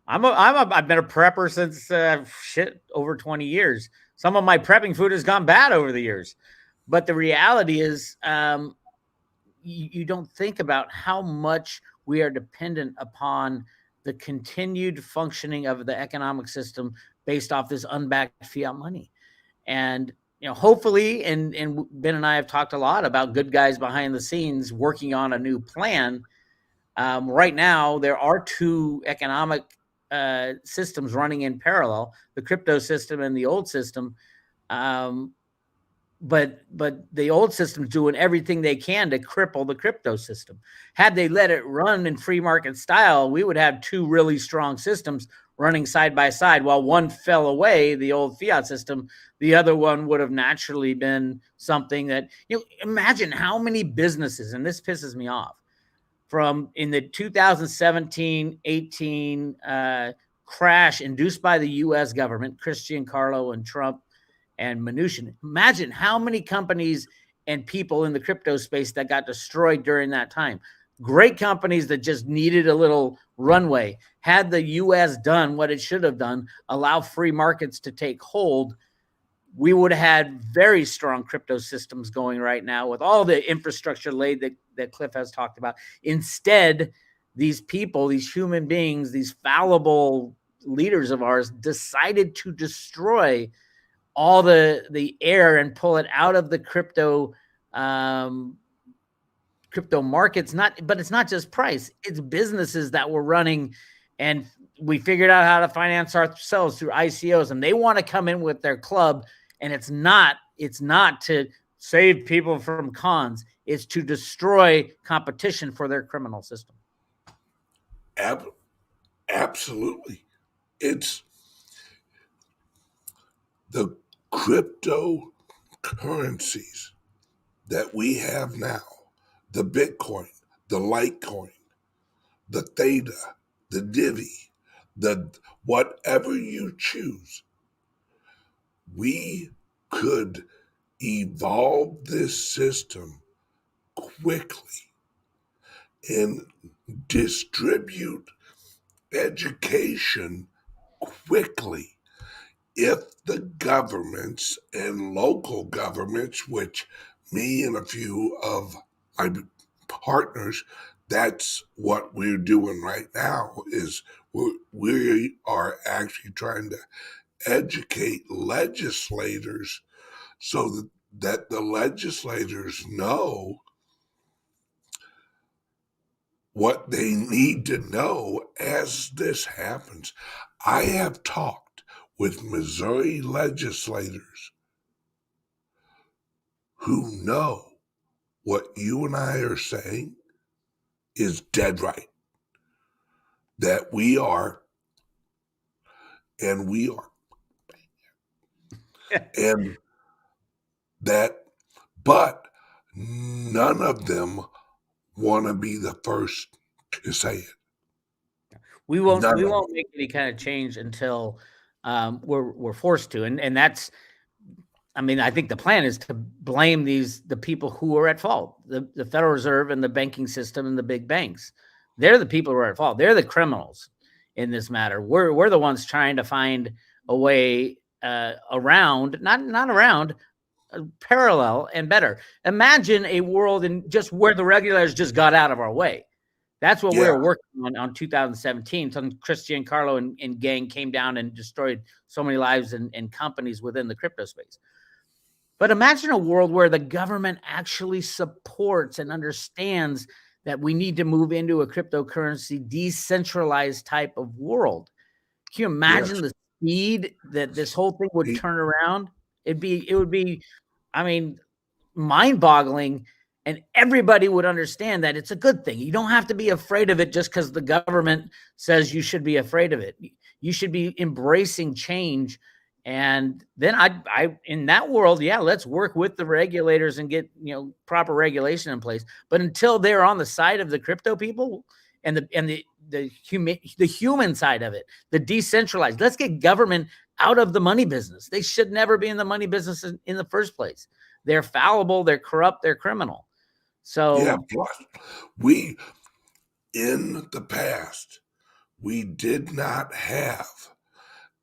B: I've been a prepper since over 20 years. Some of my prepping food has gone bad over the years. But the reality is, you don't think about how much we are dependent upon the continued functioning of the economic system based off this unbacked fiat money. And hopefully, and Ben and I have talked a lot about good guys behind the scenes working on a new plan. Right now, there are two economic systems running in parallel: the crypto system and the old system. But the old system's doing everything they can to cripple the crypto system. Had they let it run in free market style, we would have two really strong systems running side by side. While one fell away, the old fiat system, the other one would have naturally been something that, imagine how many businesses, and this pisses me off, from in the 2017-18 crash induced by the U.S. government, Christian Carlo and Trump and Mnuchin. Imagine how many companies and people in the crypto space that got destroyed during that time. Great companies that just needed a little runway. Had the U.S. done what it should have done, allow free markets to take hold, we would have had very strong crypto systems going right now with all the infrastructure laid that Cliff has talked about. Instead, these people, these human beings, these fallible leaders of ours decided to destroy all the air and pull it out of the crypto markets. But it's not just price, it's businesses that were running, and we figured out how to finance ourselves through ICOs, and they want to come in with their club, and it's not to save people from cons, it's to destroy competition for their criminal system.
A: Absolutely. It's the cryptocurrencies that we have now, the Bitcoin, the Litecoin, the Theta, the Divi, the whatever you choose, we could evolve this system quickly and distribute education quickly if the governments and local governments, which me and a few of my partners, that's what we're doing right now, is we are actually trying to educate legislators so that the legislators know what they need to know as this happens. I have talked with Missouri legislators who know what you and I are saying is dead right. That we are, and we are. And that, but none of them want to be the first to say it.
B: We won't make any kind of change until we're forced to, and that's. I mean, I think the plan is to blame the people who are at fault, the Federal Reserve and the banking system and the big banks. They're the people who are at fault. They're the criminals in this matter. We're the ones trying to find a way around, not around, parallel and better. Imagine a world in just where the regulators just got out of our way. That's what we
A: Yeah,
B: were working on 2017. So Chris Giancarlo and gang came down and destroyed so many lives and companies within the crypto space. But imagine a world where the government actually supports and understands that we need to move into a cryptocurrency decentralized type of world. Can you imagine
A: yes.
B: the speed that this whole thing would
A: He-
B: turn around? It would be, I mean, mind-boggling, and everybody would understand that it's a good thing. You don't have to be afraid of it just because the government says you should be afraid of it. You should be embracing change. And then I in that world, yeah, let's work with the regulators and get proper regulation in place. But until they're on the side of the crypto people and the human side of it, the decentralized, let's get government out of the money business. They should never be in the money business in the first place. They're fallible, they're corrupt, they're criminal.
A: yeah,
B: So
A: plus we, in the past, we did not have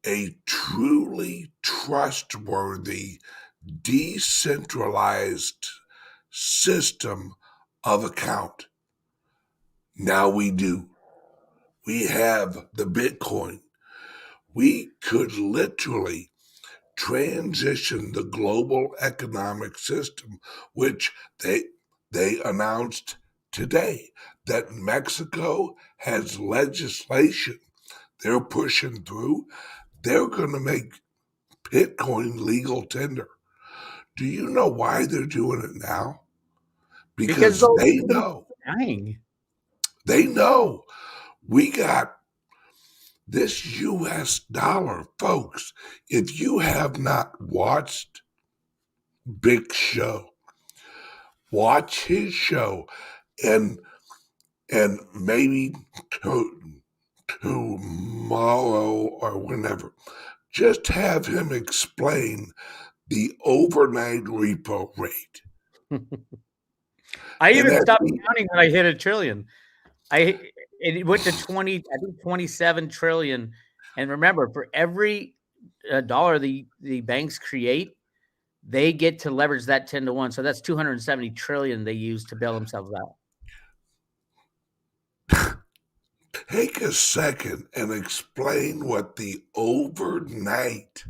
A: a truly trustworthy, decentralized system of account. Now we do. We have the Bitcoin. We could literally transition the global economic system, which they announced today that Mexico has legislation they're pushing through. They're going to make Bitcoin legal tender. Do you know why they're doing it now?
B: because
A: Because
B: those
A: they
B: people
A: know.
B: are dying.
A: They know we got this US dollar, folks. If you have not watched Big Show, watch his show and maybe tomorrow or whenever, just have him explain the overnight repo rate.
B: I
A: And
B: even
A: that
B: stopped counting when I hit a trillion. It went to 20, I think 27 trillion. And remember, for every dollar the banks create, they get to leverage that 10 to 1. So that's 270 trillion they use to bail themselves out.
A: take a second and explain what the overnight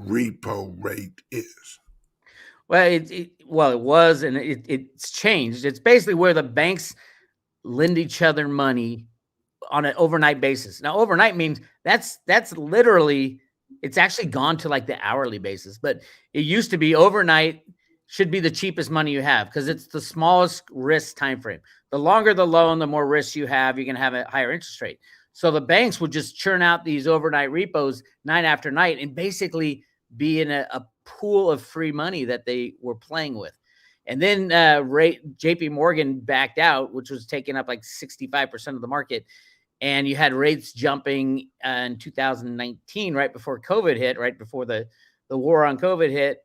A: repo rate is.
B: Well, it was, and it's changed. It's basically where the banks lend each other money on an overnight basis. Now, overnight means that's literally, it's actually gone to like the hourly basis, but it used to be overnight should be the cheapest money you have because it's the smallest risk time frame. The longer the loan, the more risk you have, you're going to have a higher interest rate. So the banks would just churn out these overnight repos night after night and basically be in a pool of free money that they were playing with. And then JP Morgan backed out, which was taking up like 65% of the market. And you had rates jumping in 2019, right before COVID hit, right before the war on COVID hit.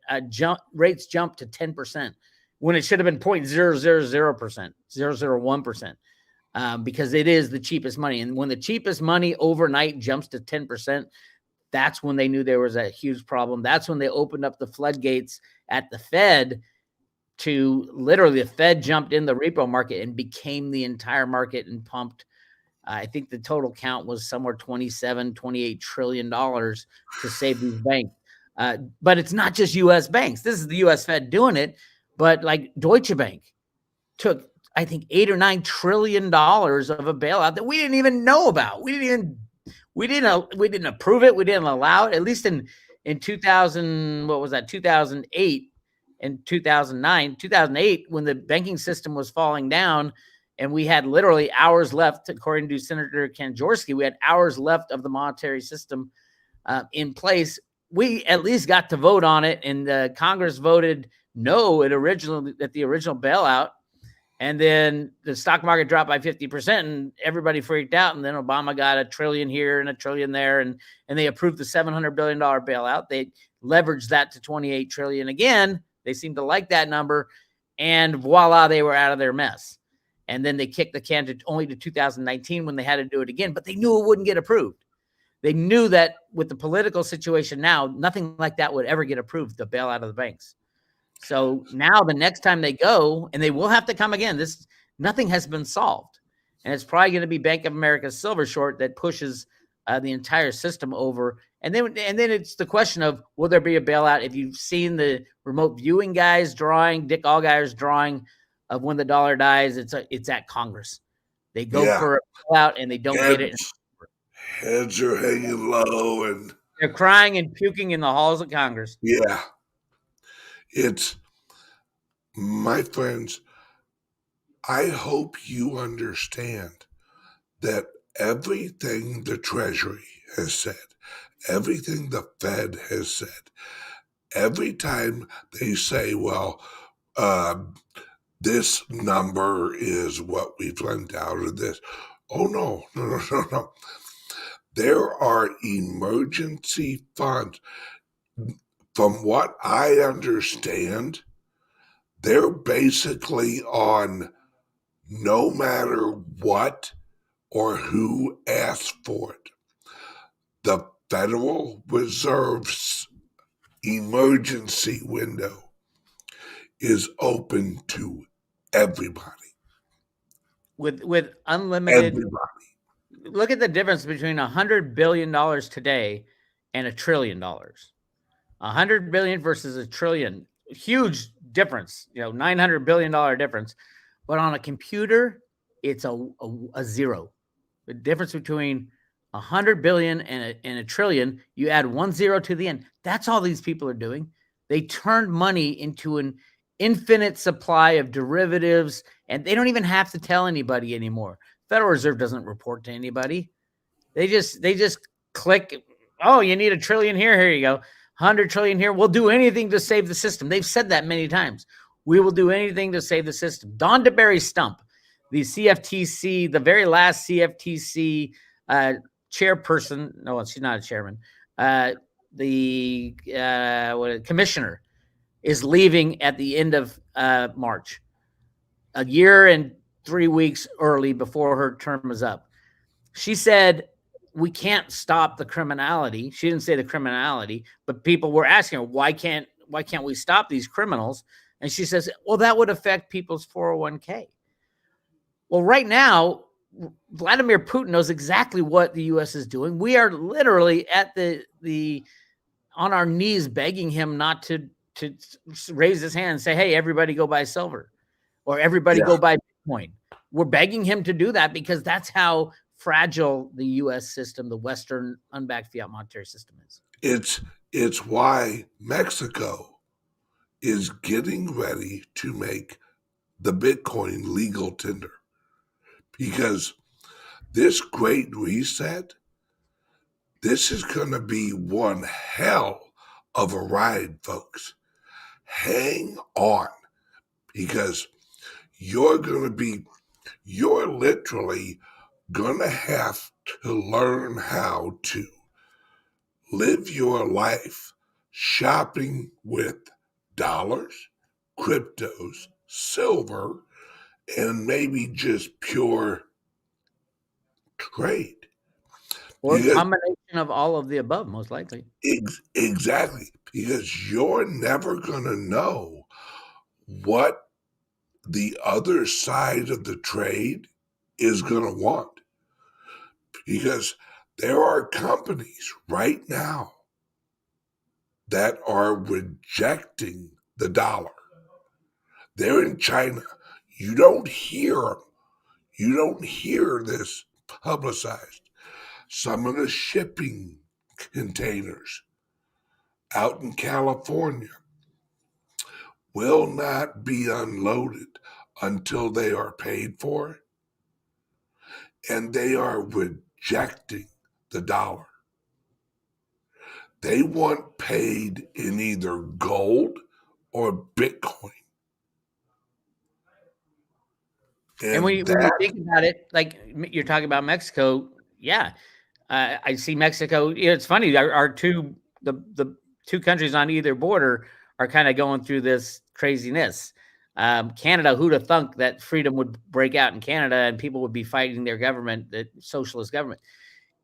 B: Rates jumped to 10% when it should have been 0.000%, 0.001%, because it is the cheapest money. And when the cheapest money overnight jumps to 10%, that's when they knew there was a huge problem. That's when they opened up the floodgates at the Fed to literally, the Fed jumped in the repo market and became the entire market and pumped. I think the total count was somewhere 27, $28 trillion to save these banks. But it's not just U.S. banks. This is the U.S. Fed doing it. But like Deutsche Bank took, I think, $8 or $9 trillion of a bailout that we didn't even know about. We didn't approve it. We didn't allow it. At least in 2000, what was that? 2008 and 2008, when the banking system was falling down. And we had literally hours left, according to Senator Kanjorski, we had hours left of the monetary system in place. We at least got to vote on it, and Congress voted no at the original bailout. And then the stock market dropped by 50%, and everybody freaked out. And then Obama got $1 trillion here and $1 trillion there, and they approved the $700 billion bailout. They leveraged that to $28 trillion again. They seemed to like that number, and voila, they were out of their mess. And then they kicked the can only to 2019 when they had to do it again, but they knew it wouldn't get approved. They knew that with the political situation now, nothing like that would ever get approved, the bailout of the banks. So now the next time they go, and they will have to come again, nothing has been solved. and it's probably going to be Bank of America's silver short that pushes the entire system over. And then it's the question of, will there be a bailout? If you've seen the remote viewing guys drawing, Dick Allgire's drawing of when the dollar dies, it's at Congress. They go
A: Yeah.
B: for a bailout and they don't get it.
A: Heads, heads are hanging low, and
B: They're crying and puking in the halls of Congress.
A: yeah, it's my friends. I hope you understand that everything the Treasury has said, everything the Fed has said, every time they say, well, this number is what we've lent out of this. Oh, no, no, no, no, no. There are emergency funds. From what I understand, they're basically on no matter what or who asks for it. The Federal Reserve's emergency window is open to everybody.
B: With unlimited.
A: Everybody.
B: Look at the difference between $100 billion today and $1 trillion. 100 billion versus $1 trillion. Huge difference, $900 billion difference. But on a computer, it's a zero. The difference between 100 billion and a trillion, you add 1 0 to the end. That's all these people are doing. They turned money into an infinite supply of derivatives, and they don't even have to tell anybody anymore. Federal Reserve doesn't report to anybody. They just click, oh, you need $1 trillion here. Here you go. 100 trillion here. We'll do anything to save the system. They've said that many times. We will do anything to save the system. Don DeBerry Stump, the CFTC, the very last CFTC chairperson. No, she's not a chairman. The commissioner is leaving at the end of March, a year and 3 weeks early before her term is up. She said, we can't stop the criminality. She didn't say the criminality, but people were asking her, why can't we stop these criminals? And she says, well, that would affect people's 401k. Well, right now, Vladimir Putin knows exactly what the U.S. is doing. We are literally at the on our knees begging him not to raise his hand and say, hey, everybody go buy silver, or everybody go buy Bitcoin. We're begging him to do that because that's how fragile the U.S. system, the Western unbacked fiat monetary system is.
A: It's why Mexico is getting ready to make the Bitcoin legal tender, because this great reset, this is going to be one hell of a ride, folks. Hang on, because you're literally going to have to learn how to live your life shopping with dollars, cryptos, silver, and maybe just pure trade.
B: Or a combination of all of the above, most likely.
A: Exactly. Because you're never going to know what the other side of the trade is going to want. Because there are companies right now that are rejecting the dollar. They're in China. You don't hear them. You don't hear this publicized. Some of the shipping containers out in California will not be unloaded until they are paid for, and they are rejecting the dollar. They want paid in either gold or Bitcoin.
B: And when you think about it, like you're talking about Mexico, yeah, I see Mexico. It's funny. Our the two countries on either border are kind of going through this craziness. Canada, who'd have thunk that freedom would break out in Canada and people would be fighting their government, the socialist government.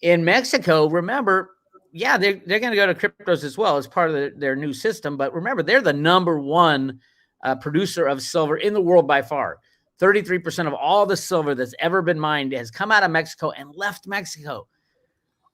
B: In Mexico, remember, yeah, they're going to go to cryptos as well as part of their new system. But remember, they're the number one producer of silver in the world by far. 33% of all the silver that's ever been mined has come out of Mexico and left Mexico.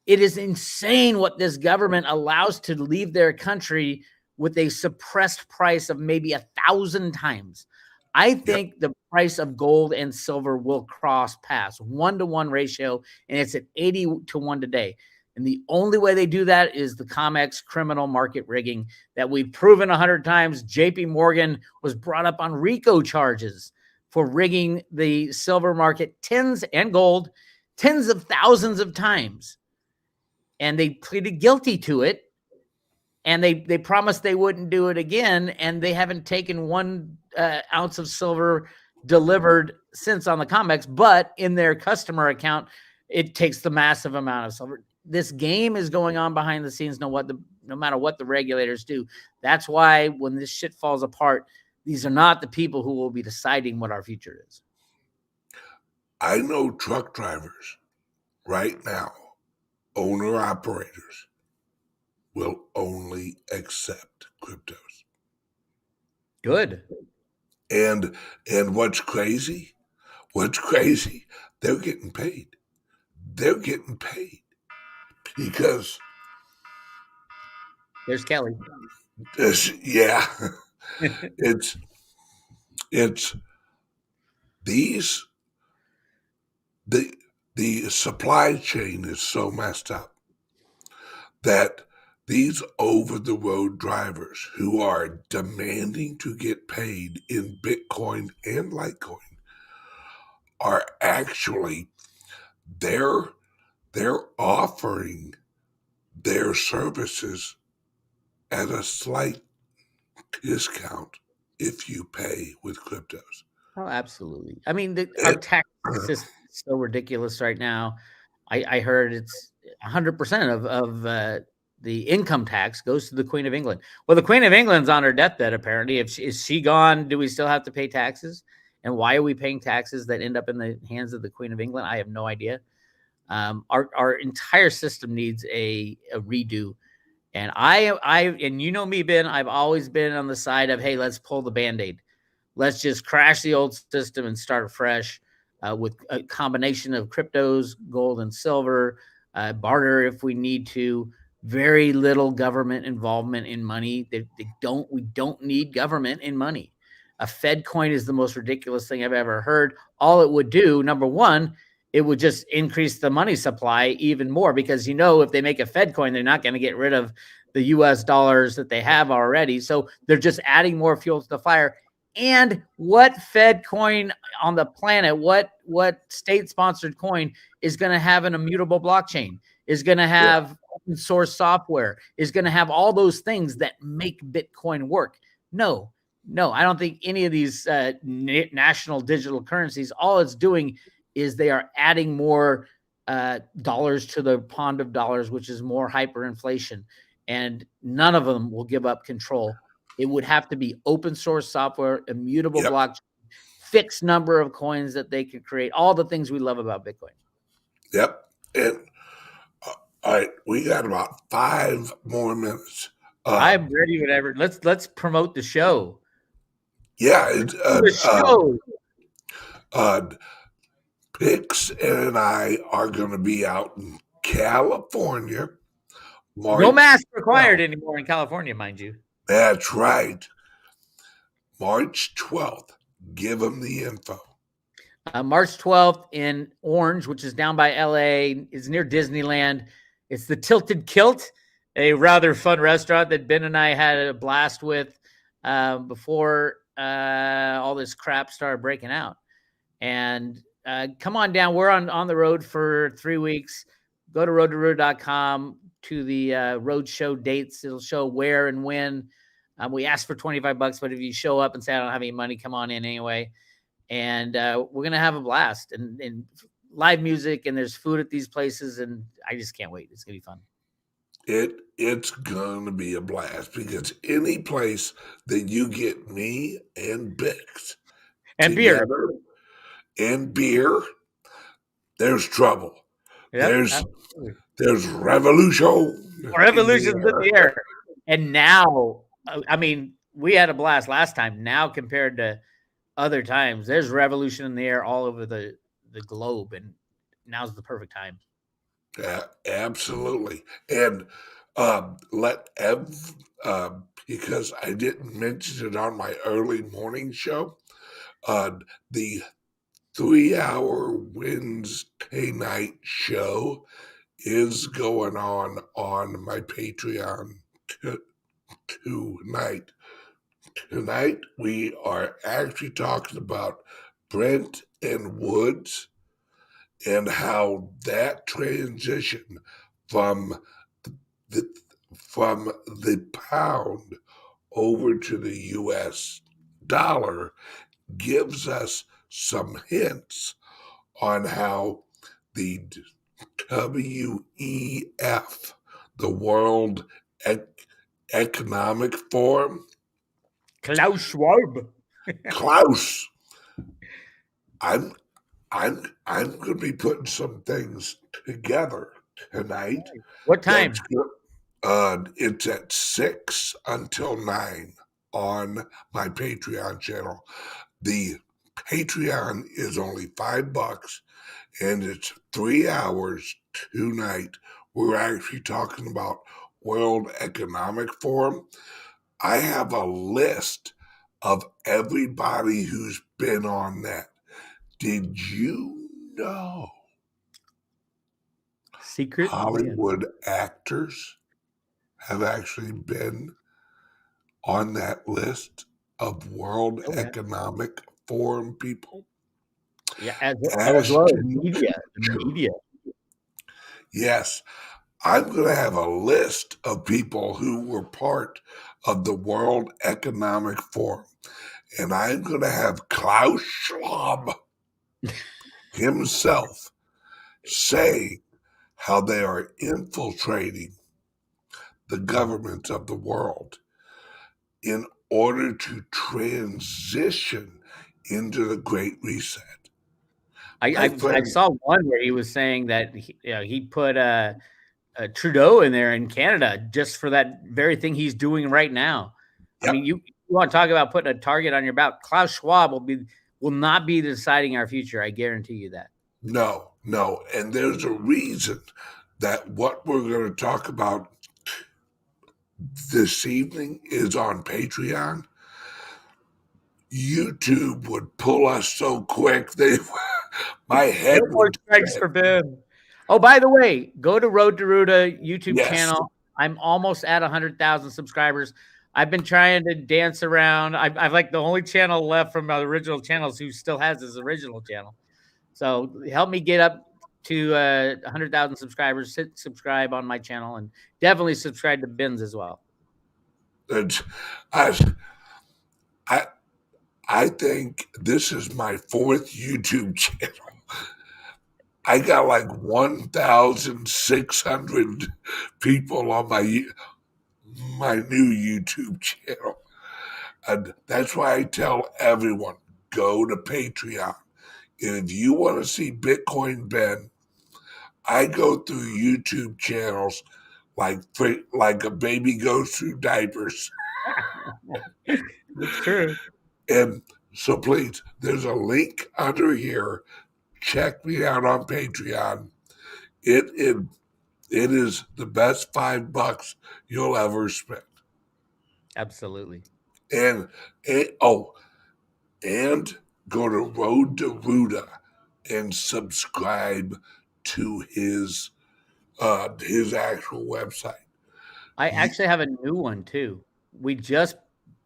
B: It is insane what this government allows to leave their country with a suppressed price of maybe 1,000 times. I think the price of gold and silver will cross paths 1-to-1 ratio, and it's at 80-to-1 today. And the only way they do that is the COMEX criminal market rigging that we've proven 100 times. JP Morgan was brought up on RICO charges for rigging the silver market tens and gold tens of thousands of times. And they pleaded guilty to it. And they promised they wouldn't do it again. And they haven't taken 1 ounce of silver delivered since on the COMEX, but in their customer account, it takes the massive amount of silver. This game is going on behind the scenes, no matter what the regulators do. That's why when this shit falls apart, these are not the people who will be deciding what our future is.
A: I know truck drivers right now, owner operators, will only accept cryptos.
B: Good.
A: And what's crazy? They're getting paid. They're getting paid because
B: there's Kelly.
A: It's these the supply chain is so messed up that these over-the-road drivers who are demanding to get paid in Bitcoin and Litecoin are actually they're offering their services at a slight discount if you pay with cryptos.
B: Oh, absolutely. I mean, our tax system is so ridiculous right now. I heard it's 100% of the income tax goes to the Queen of England. Well, the Queen of England's on her deathbed, apparently. Is she gone? Do we still have to pay taxes? And why are we paying taxes that end up in the hands of the Queen of England? I have no idea. Our entire system needs a redo. And and you know me, Ben, I've always been on the side of, hey, let's pull the Band-Aid. Let's just crash the old system and start fresh with a combination of cryptos, gold and silver, barter if we need to. Very little government involvement in money. We don't need government in money. A Fed coin is the most ridiculous thing I've ever heard. All it would do, number one, it would just increase the money supply even more because, if they make a Fed coin, they're not going to get rid of the US dollars that they have already. So they're just adding more fuel to the fire. And what Fed coin on the planet, what state-sponsored coin is going to have an immutable blockchain, is going to have open source software, is going to have all those things that make Bitcoin work? No, I don't think any of these national digital currencies, all it's doing is they are adding more dollars to the pond of dollars, which is more hyperinflation. And none of them will give up control. It would have to be open source software, immutable blockchain, fixed number of coins that they could create, all the things we love about Bitcoin.
A: Yep. And all right, we got about 5 more minutes.
B: I'm ready, whatever. Let's promote the show.
A: Yeah.
B: The show.
A: Pix and I are going to be out in California.
B: No mask required anymore in California, mind you.
A: That's right. March 12th. Give them the info.
B: March 12th in Orange, which is down by LA. It's near Disneyland. It's the Tilted Kilt, a rather fun restaurant that Ben and I had a blast with before all this crap started breaking out. And come on down. We're on the road for 3 weeks. Go to roadtoroad.com to the road show dates. It'll show where and when. We asked for $25, but if you show up and say, I don't have any money, come on in anyway. And we're going to have a blast and live music, and there's food at these places. And I just can't wait. It's going to be fun.
A: It's going to be a blast because any place that you get me and Bix
B: and
A: beer and beer, there's trouble. Yep, there's revolution.
B: Revolution's in the air. And now, I mean, we had a blast last time. Now compared to other times. There's revolution in the air all over the globe, and now's the perfect time.
A: Yeah, absolutely. And let because I didn't mention it on my early morning show, the 3 hour Wednesday night show is going on my Patreon tonight. Tonight, we are actually talking about Brent and Woods and how that transition from the from the pound over to the US dollar gives us some hints on how the WEF, the World Economic Forum,
B: Klaus Schwab.
A: Klaus, I'm I'm going to be putting some things together tonight.
B: What
A: That's
B: time?
A: good. It's at 6 until 9 on my Patreon channel. The Patreon is only $5, and it's 3 hours tonight. We're actually talking about World Economic Forum. I have a list of everybody who's been on that. Did you know
B: Secret list.
A: Hollywood actors have actually been on that list of World
B: Oh yeah,
A: Economic Forum people?
B: yeah. As well as
A: Ashton
B: media. The
A: Kutcher.
B: media.
A: Yes, I'm going to have a list of people who were part of the World Economic Forum, and I'm going to have Klaus Schwab himself say how they are infiltrating the governments of the world in order to transition into the Great Reset. My
B: I
A: friend,
B: saw one where he was saying that he put Trudeau in there in Canada just for that very thing he's doing right now. I
A: yep,
B: mean, you want to talk about putting a target on your back? Klaus Schwab will not be deciding our future. I guarantee you that.
A: no, no. And there's a reason that what we're going to talk about this evening is on Patreon. YouTube would pull us so quick, my
B: No
A: head
B: more
A: would
B: strikes
A: spin.
B: for Ben. Oh, by the way, go to Road to Ruta YouTube
A: Yes,
B: channel. I'm almost at 100,000 subscribers. I've been trying to dance around. I've like the only channel left from my original channels who still has his original channel. So help me get up to 100,000 subscribers. Subscribe on my channel and definitely subscribe to Ben's as well.
A: it's, I, I, I think this is my fourth YouTube channel. I got like 1,600 people on my new YouTube channel. And that's why I tell everyone, go to Patreon. And if you want to see Bitcoin Ben, I go through YouTube channels like a baby goes through diapers.
B: It's true.
A: And so please, there's a link under here. Check me out on Patreon. It it, it is the best $5 you'll ever spend.
B: Absolutely.
A: And, oh, and go to Road to Ruda and subscribe to his actual website.
B: I
A: You,
B: actually have a new one too. We just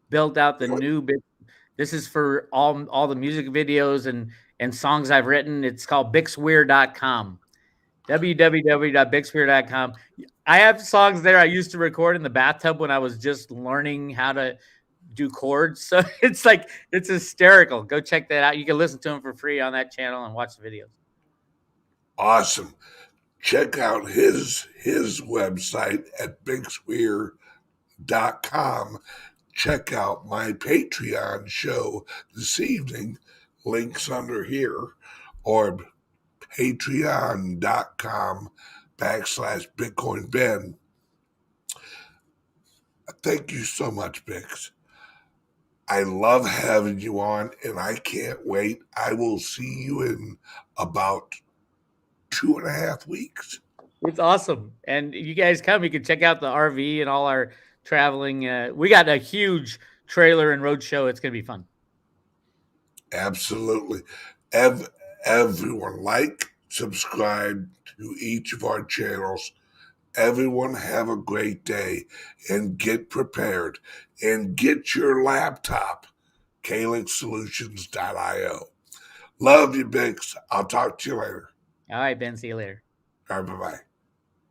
B: built out the new bit. This is for all the music videos and songs I've written. It's called bixweir.com. www.bixweir.com. I have songs there I used to record in the bathtub when I was just learning how to do chords. So it's hysterical. Go check that out. You can listen to them for free on that channel and watch the videos.
A: awesome. Check out his website at bigswear.com. Check out my Patreon show this evening. Links under here, or patreon.com/Bitcoin Ben. Thank you so much, Bix. I love having you on, and I can't wait. I will see you in about 2.5 weeks.
B: It's awesome. And you guys come, you can check out the RV and all our traveling. We got a huge trailer and road show. It's going to be fun.
A: Absolutely. Everyone, like, subscribe to each of our channels. Everyone, have a great day and get prepared and get your laptop, calixsolutions.io. Love you, Bix. I'll talk to you later.
B: All right, Ben. See you later.
A: All right, bye bye.